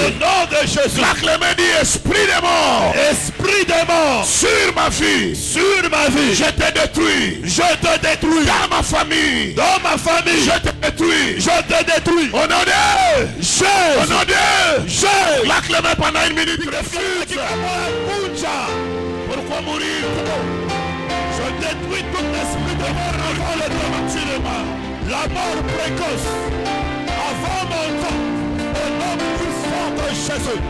La Clément dit esprit de mort, sur ma vie, je te détruis, dans ma famille, je te détruis, au nom de Jésus. La Clément pendant une minute refuse. Pourquoi mourir? Je détruis tout esprit de mort avant le temps. La mort précoce avant mon temps. Au nom puissant de Jésus.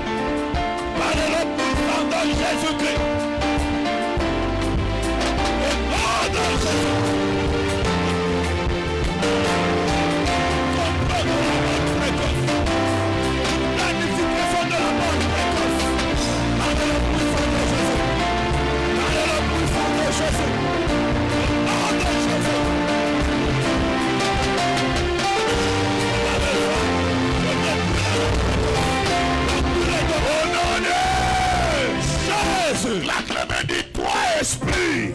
Par le nom puissant de Jésus-Christ. Au nom de Jésus. Comprends la mort précoce. Planification de la mort précoce. Par le nom puissant de Jésus. La Clément dit, toi esprit,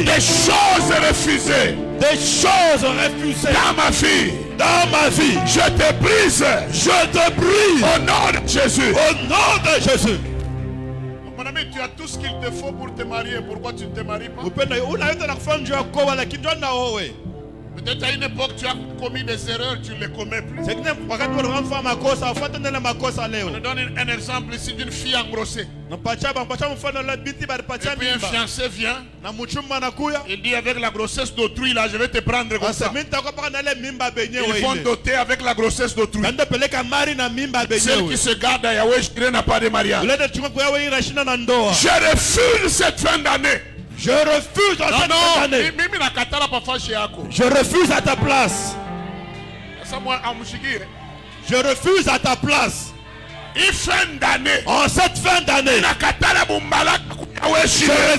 des choses refusées, dans ma vie, je te brise, au nom de Jésus, Mon ami, tu as tout ce qu'il te faut pour te marier, pourquoi tu ne te maries pas? Peut-être à une époque tu as commis des erreurs, tu ne les commets plus. On nous donne un exemple ici d'une fille engrossée. Et puis un fiancé vient. Il dit avec la grossesse d'autrui là, je vais te prendre comme ça. Ils vont doter avec la grossesse d'autrui. Celle qui se garde à Yahweh Jireh n'a pas de mariage. Je refuse cette fin d'année. Je refuse à cette année. Je refuse à ta place. Je refuse à ta place. En cette fin d'année, je refuse le célibat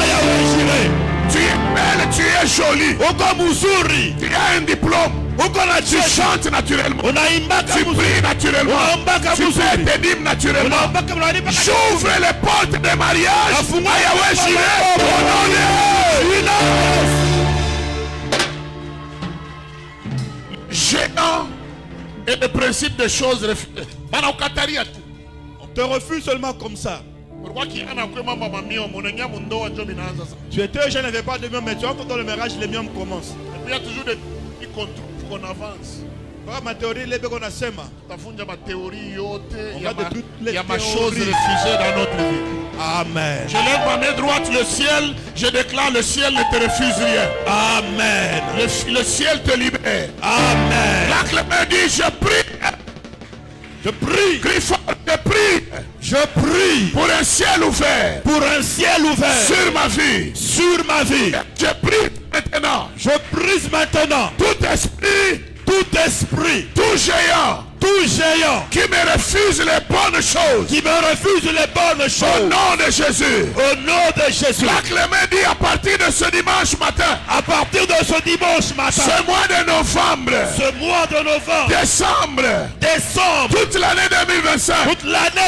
Yahweh Jireh. Tu es belle, tu es jolie. Tu as un diplôme. Tu chantes naturellement. Tu pries naturellement. Tu fais tes dîmes naturellement. J'ouvre les portes de mariage à Yahweh Jireh. Géant et le principe des choses refusées. On te refuse seulement comme ça. Tu étais jeune, n'avais pas de mieux, mais tu vois que dans le mariage, les mieux commencent. Et puis il y a toujours des trucs qu'on avance. Ma théorie, les bégonas sema. Il y a ma chose refusée dans notre vie. Amen. Je lève ma main droite, le ciel, je déclare le ciel ne te refuse rien. Amen. Le ciel te libère. Amen. La Clément dit, je prie. Je prie. Crie fort, je prie. Je prie. Pour un ciel ouvert. Pour un ciel ouvert. Sur ma vie. Sur ma vie. Je prie maintenant. Je brise maintenant. Tout esprit. Tout géant. Qui me refuse les bonnes choses. Au nom de Jésus. La Clément dit à partir de ce dimanche matin. Ce mois de novembre. Décembre. Toute l'année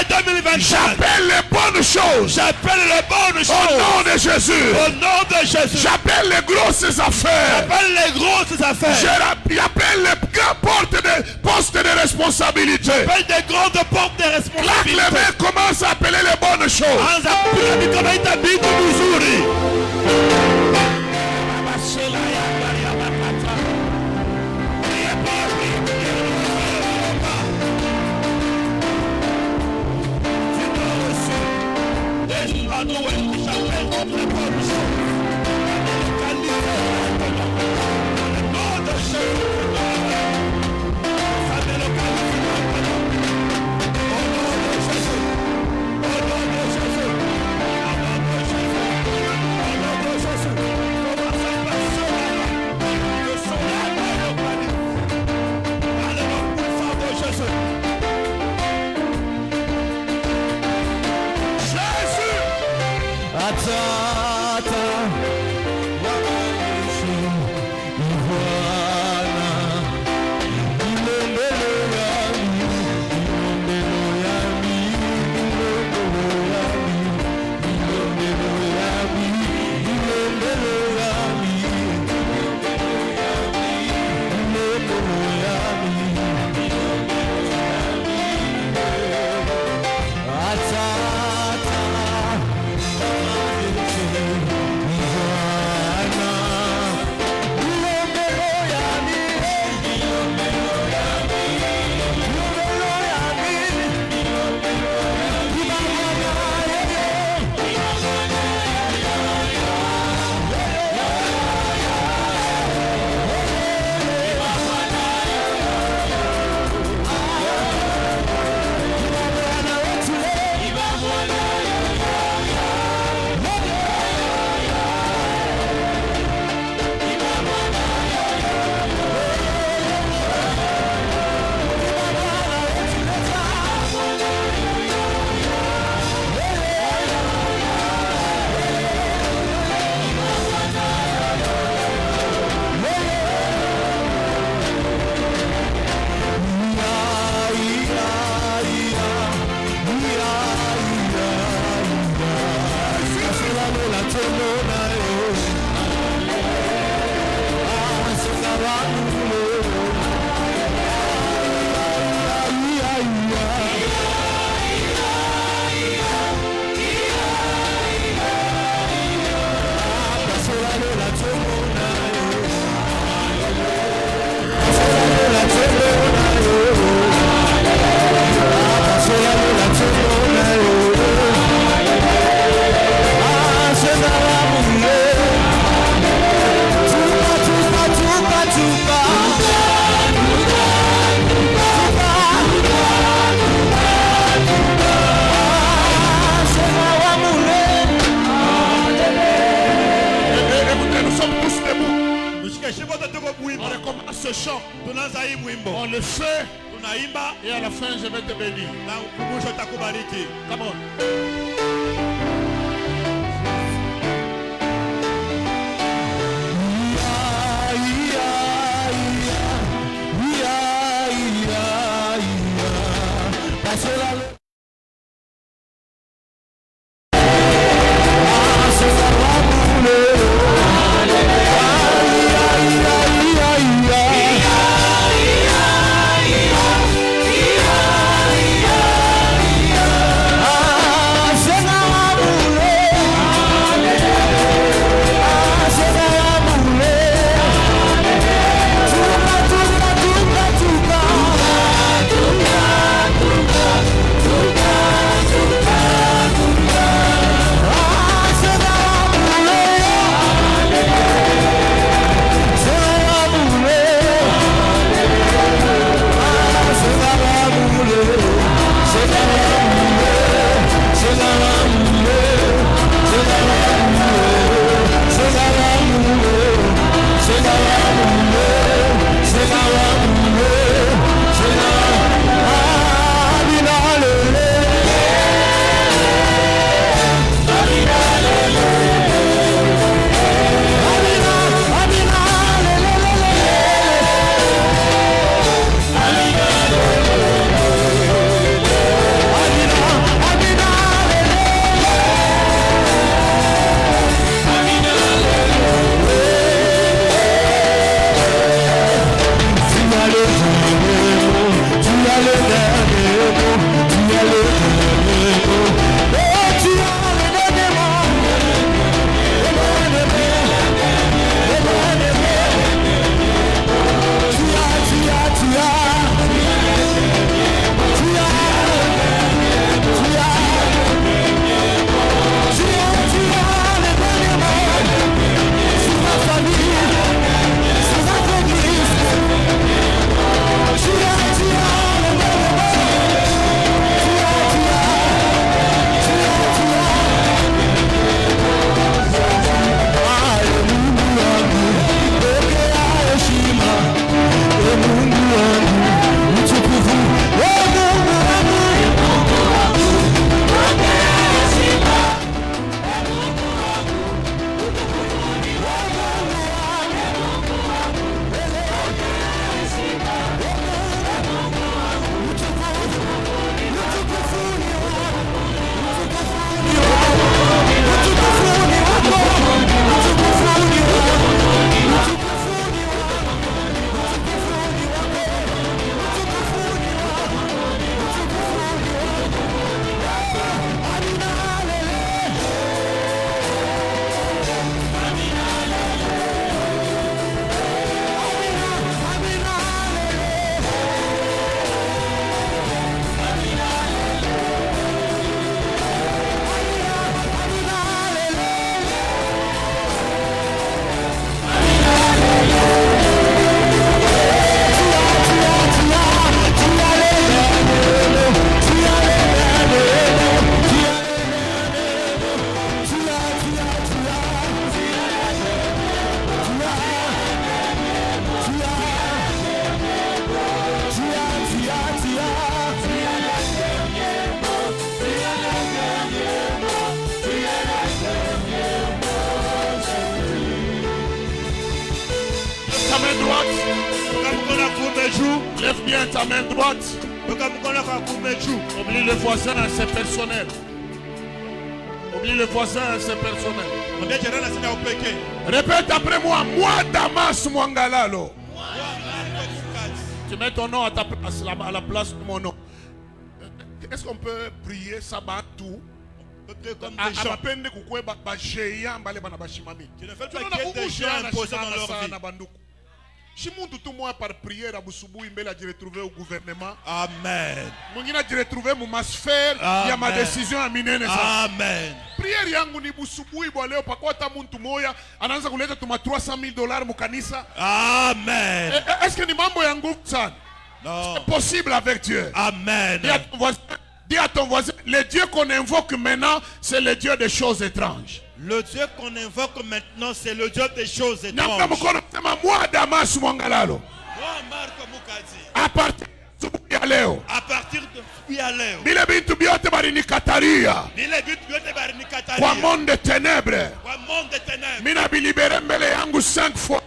2025. J'appelle les bonnes choses. J'appelle les bonnes choses. Au nom de Jésus. Au nom de Jésus. J'appelle les grosses affaires. J'appelle les grosses affaires. J'appelle les grandes postes de responsabilité. J'appelle des grandes portes de Claque responsabilité. les mains, commence à appeler les bonnes choses. Anza kupiga mikono ita vitu vizuri. ce chant, on le fait et à la fin je vais te bénir. Come on. Senhor. main droite. Lève bien ta main droite. Oublie le voisin, c'est personnel. Oublie le voisin, c'est personnel. Répète après moi. Moi, Damas Mwangalalo. Tu mets ton nom à ta place, à la place de mon nom. Est-ce qu'on peut prier ça tout? Tu ne fais pas qu'il y ait des gens imposés dans leur vie. Si tout le monde par prière à Boussoubou, il m'a retrouvé au gouvernement. Amen. Il m'a retrouvé ma sphère, il y a ma décision à miner. Amen. Prière yangu ni Boussoubou, il va aller au Pakwata Muntu Moya, ananza kuleta tuma $300,000 mukanisa. Amen. Est-ce que ni mambo yangu ça? Non. C'est possible avec Dieu. Amen. Dis à ton voisin, le Dieu qu'on invoque maintenant, c'est le Dieu des choses étranges. Le Dieu qu'on invoque maintenant, c'est le Dieu des choses étranges. Moi, Damas Mwangalalo. À partir de Fialéo. Bile bintu biote barinikataria. Kwa monde de ténèbres. Mina bilibere mbele yangu 5 fois.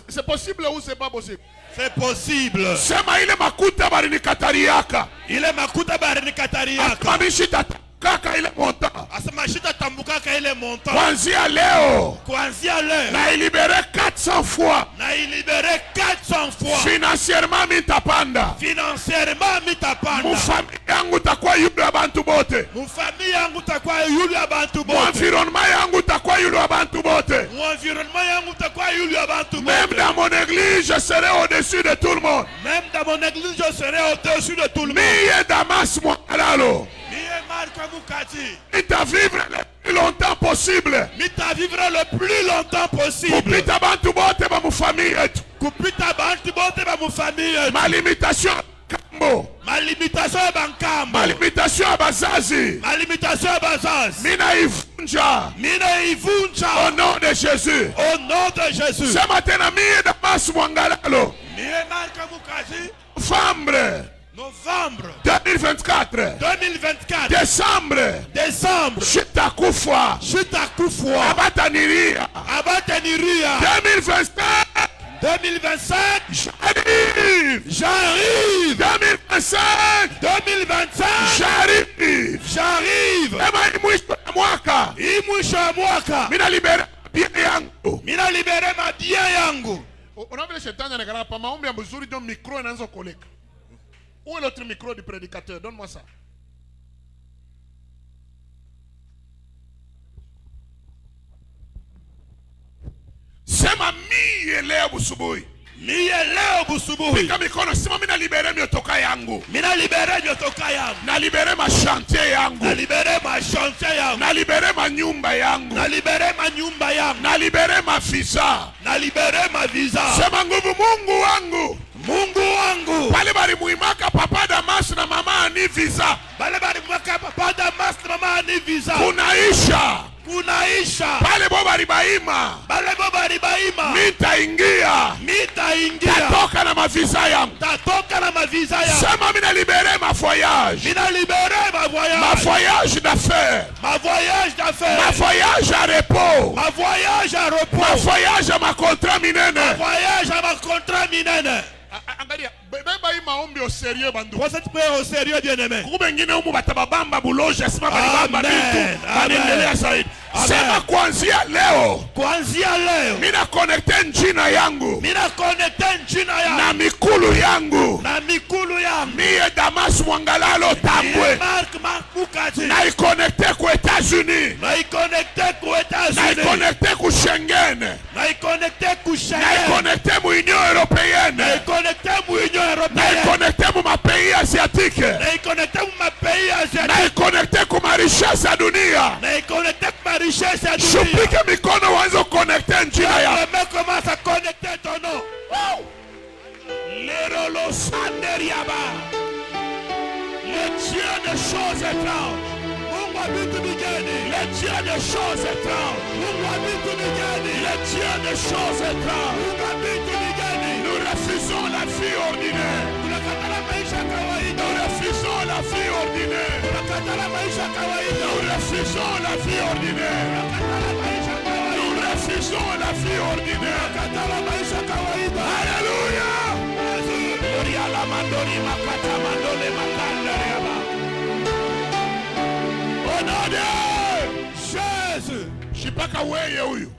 C'est possible ou c'est pas possible? C'est possible. Sema ile makuta barinikatariaka. Ile makuta barinikatariaka. Mamishita kaka ile monta. Asamashita tambukaka ile monta. Kuanzia leo. Kuanzia leo. Na ilibere 400 fois. Na ilibere 400 fois. Financièrement mitapanda. Financièrement mitapanda. Mufamili yangu takwa yule abantu bote. Mufamili yangu takwa yule abantu bote. Environnement yangu takwa yule abantu bote. Environnement yangu takwa yule abantu bote. Même dans mon église, je serai au-dessus de tout le monde. Même dans mon église, je serai au-dessus de tout le monde. Miye Damas Mwangalalo. Mita vivre le plus longtemps possible. Mita vivre le plus longtemps possible. Kupita bantu bote ba mu famille yetu. Kupita bantu bote ba mu famille yetu. Ma limitation kambo. Ma limitation ya bankambo. Ma limitation ya bazazi. Ma limitation ya bazazi. Mina ivunja. Mina ivunja. Au nom de Jésus. Au nom de Jésus. Ce matin na miye Damas Mwangalalo. Miye marka mukazi. Novembre. Novembre 2024. 2024. Décembre. Décembre. Shitakufwa. Shitakufwa. Abataniria. Abataniria. 2025. 2025. J'arrive. J'arrive. 2025. 2025. J'arrive. J'arrive. Ema imwisho ya mwaka. Imwisho ya mwaka. Mina libere bien yangu. Mina libere ma bien yangu. Unaona vile shetani anakala pa maombi ya mzuri ndio micro inaanza koleka. Où est l'autre micro du prédicateur? Donne-moi ça. Sema miye leo busubuhi. Miye leo busubuhi. Pika mikono sema mina libere miotoka yangu. Mina libere miotoka yangu. Na libere ma chantier yangu. Na libere ma chantier yangu. Na libere ma nyumba yangu. Na libere ma nyumba yangu. Na libere ma visa. Na libere ma visa. Sema nguvu Mungu wangu. Mungu wangu. Pale bali muimaka papa Damas na mama ani visa. Pale bali muimaka papa Damas na mama ani visa. Kunaisha. Kunaisha. Pale boba ribaima. Pale boba ribaima. Mitaingia. Mitaingia. Tatoka na mavisa yangu. Tatoka na mavisa yangu. Sema mina libere ma voyage. Mina libere ma voyage. Ma voyage d'affaires. Ma voyage d'affaires. Ma voyage à repos. Ma voyage à repos. Ma voyage à ma contrat minene. Ma voyage à ma contrat minene. Angalia, beba hii maombi au sérieux bandu. Kwa cette prière au sérieux bien-aimé. Kubengine humu batababamba buloja sima balibamba bitu. Banendelea zaidi. Sema kuanzia leo. Kuanzia leo. Mina connecte njina yangu. Mina connecte njina yangu. Na mikulu yangu. Na mikulu yangu. Miye Damas Mwangalalo Tambwe. Mark Mukati. Na iconnecte ku États-Unis. Na iconnecte ku États-Unis. Na iconnecte ku Schengen. Na iconnecte ku Schengen. Na iconnecte mu Union Européenne. Na iconnecte mu Union Européenne. Na iconnecte mu ma pays asiatique. Na iconnecte mu ma pays asiatique. Na iconnecte ku ma richesse ya dunia. Na iconnecte ku ma richesse ya dunia. Supplique mikono wanzo connecter njina ya. Le commence à connecter ton nom. Lerolo Sanderiaba. Le Dieu des choses étranges. Mungu wa vitu vigeni. Le Dieu des choses étranges. Mungu wa vitu vigeni. Le Dieu des choses étranges. Mungu wa vitu vigeni. Nous refusons la vie ordinaire. Tunakataa maisha kawaida. Nous refusons la vie ordinaire. Tunakataa maisha kawaida. Nous refusons la vie ordinaire. Tunakataa maisha kawaida. Nous refusons la vie vie ordinaire. Alléluia. Au nom de Jésus. Shipaka weye huyu.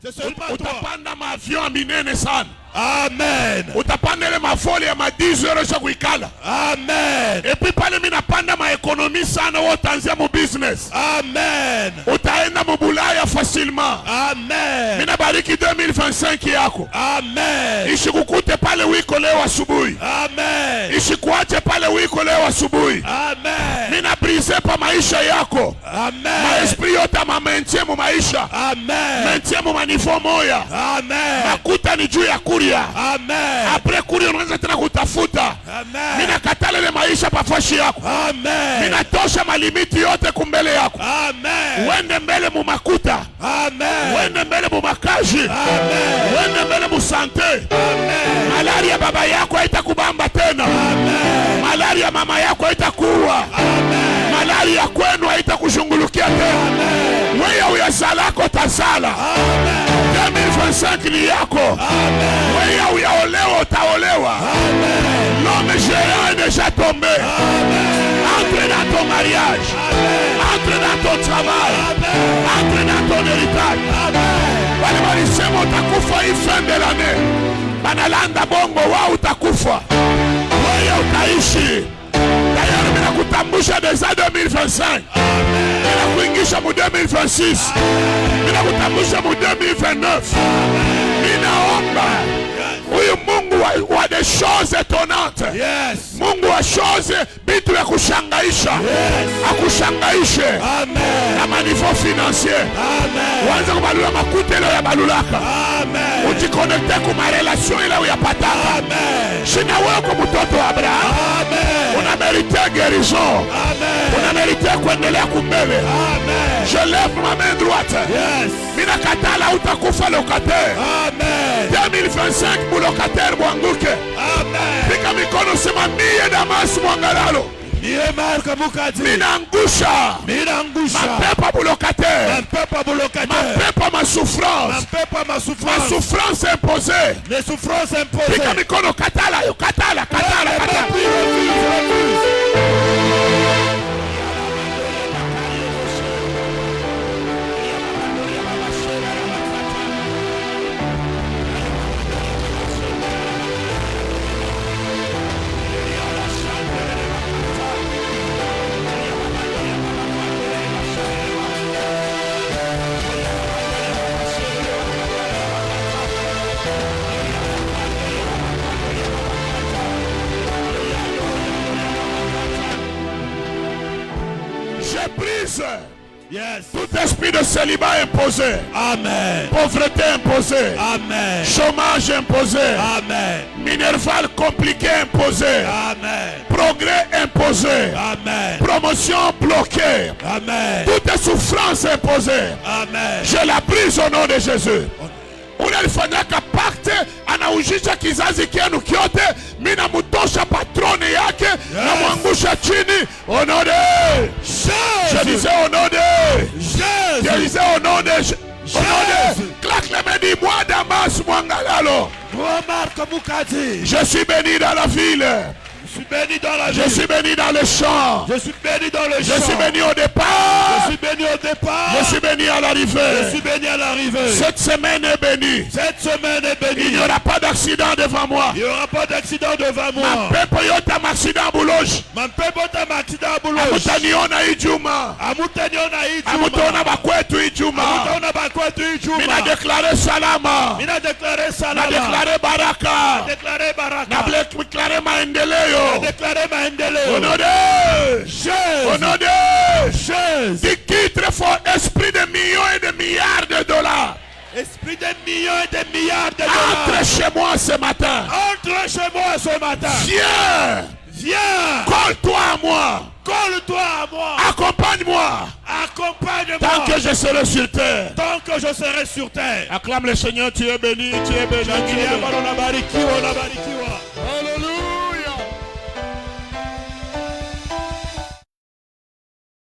C'est seulement toi. Utapanda maavion minene sana. Amen. Utapanda ile mafoli ya 10 euro cha kuikala. Amen. Et puis pale mimi napanda maekonomi sana wewe utaanzia mu business. Amen. Utaenda mu Bulaya facilement. Amen. Mimi nabariki 2025 yako. Amen. Ishikukute pale wiko leo asubuhi. Amen. Ishikuache pale wiko leo asubuhi. Amen. Mimi na brise pa maisha yako. Amen. Ma esprit yote ma maintien mu maisha. Amen. Maintien mu manifo moya. Amen. Makuta ni juu ya kuria. Amen. Après kuria unaanza tena kutafuta. Amen. Mimi nakatala ile maisha pafashi yako. Amen. Mimi natosha malimiti yote kumbele yako. Amen. Wende mbele mu makuta. Amen. Wende mbele mu makaji. Amen. Wende mbele mu sante. Amen. Malaria baba yako haitakubamba tena. Amen. Malaria mama yako haitakuua. Amen. Malaria kwenu haitakushungulukia tena. Amen. Wewe uyazalako tazala. Amen. 2025 ni yako. Amen. Wewe uyaolewa utaolewa. Amen. L'homme géant est déjà tombé. Amen. Entre dans ton mariage. Amen. Entre dans ton travail. Amen. Entre dans ton héritage. Amen. Wale walisema utakufa hii fin de l'année. Banalanda bongo wao utakufa. Wewe utaishi. Tayari mimi nakutambusha desa 2025. Mimi nakuingisha mu 2026. Mimi nakutambusha mu 2029. Mimi naomba huyu Mungu wa des choses étonnantes. Yes. Mungu wa choses bitu ya kushangaisha. Yes. Akushangaishe. Amen. Na manifo financier. Amen. Wanza kubalula makuta ile ya balulaka. Amen. Ujikonekte kuma relation ile uyapataka. Amen. Shina wewe kwa mtoto wa Abraham. Amen. Unamérité guérison. Amen. Unamérité kuendelea kumbele. Amen. Je lève ma main droite. Yes. Mina katala utakufa locataire. Amen. 2025 mu locataire mwanguke. Amen. Pika mikono sema mie Damas mwangalalo. Mie marka mukati. Minangusha. Minangusha. Mapepa mu locataire. Mapepa mu locataire. Mapepa ma souffrance. Mapepa ma Ma souffrance. souffrance imposée. Les souffrances imposées. Pika mikono katala yo katala katala katala. Je brise. Yes. Tout esprit de célibat imposé. Amen. Pauvreté imposée. Amen. Chômage imposé. Amen. Minerval compliqué imposé. Amen. Progrès imposé. Amen. Promotion bloquée. Amen. Toutes souffrances imposées. Amen. Je la brise au nom de Jésus. Unalifanyaka pakte anaujisha kizazi kienu kyote. Mina mutosha patroni yake. Na mwangusha chini. Au nom de Jésus. Je disais au nom de Jésus. Je disais au nom de au nom de claque les mains, dis moi Damas Mwangalalo. Marka mukati. Je suis béni dans la ville. Je suis béni dans la vie. Je suis béni dans le champ. Je suis béni dans le champ. Je suis béni au départ. Je suis béni au départ. Je suis béni à l'arrivée. Je suis béni à l'arrivée. Cette semaine est bénie. Cette semaine est bénie. Il n'y aura pas d'accident devant moi. Il n'y aura pas d'accident devant moi. Mapepo yote ya accident buloji. Mapepo yote ya accident buloji. Amutaniona Ijuma. Amutaniona Ijuma. Amutaona bakwetu Ijuma. Amutaona bakwetu Ijuma. Mina déclaré salama. Mina déclaré salama. Na déclaré baraka. Na déclaré baraka. Na déclaré maendeleo. Na déclaré maendeleo. Au nom de Jésus. Au nom de Jésus. Qui quitte très fort esprit de millions et de milliards de dollars. Esprit de millions et de milliards de dollars. Entre chez moi ce matin. Entre chez moi ce matin. Viens. Viens. Colle-toi à moi. Colle-toi à moi. Accompagne-moi. Accompagne-moi. Tant que je serai sur terre. Tant que je serai sur terre. Acclame le Seigneur, tu es béni, tu es béni. Tu es béni.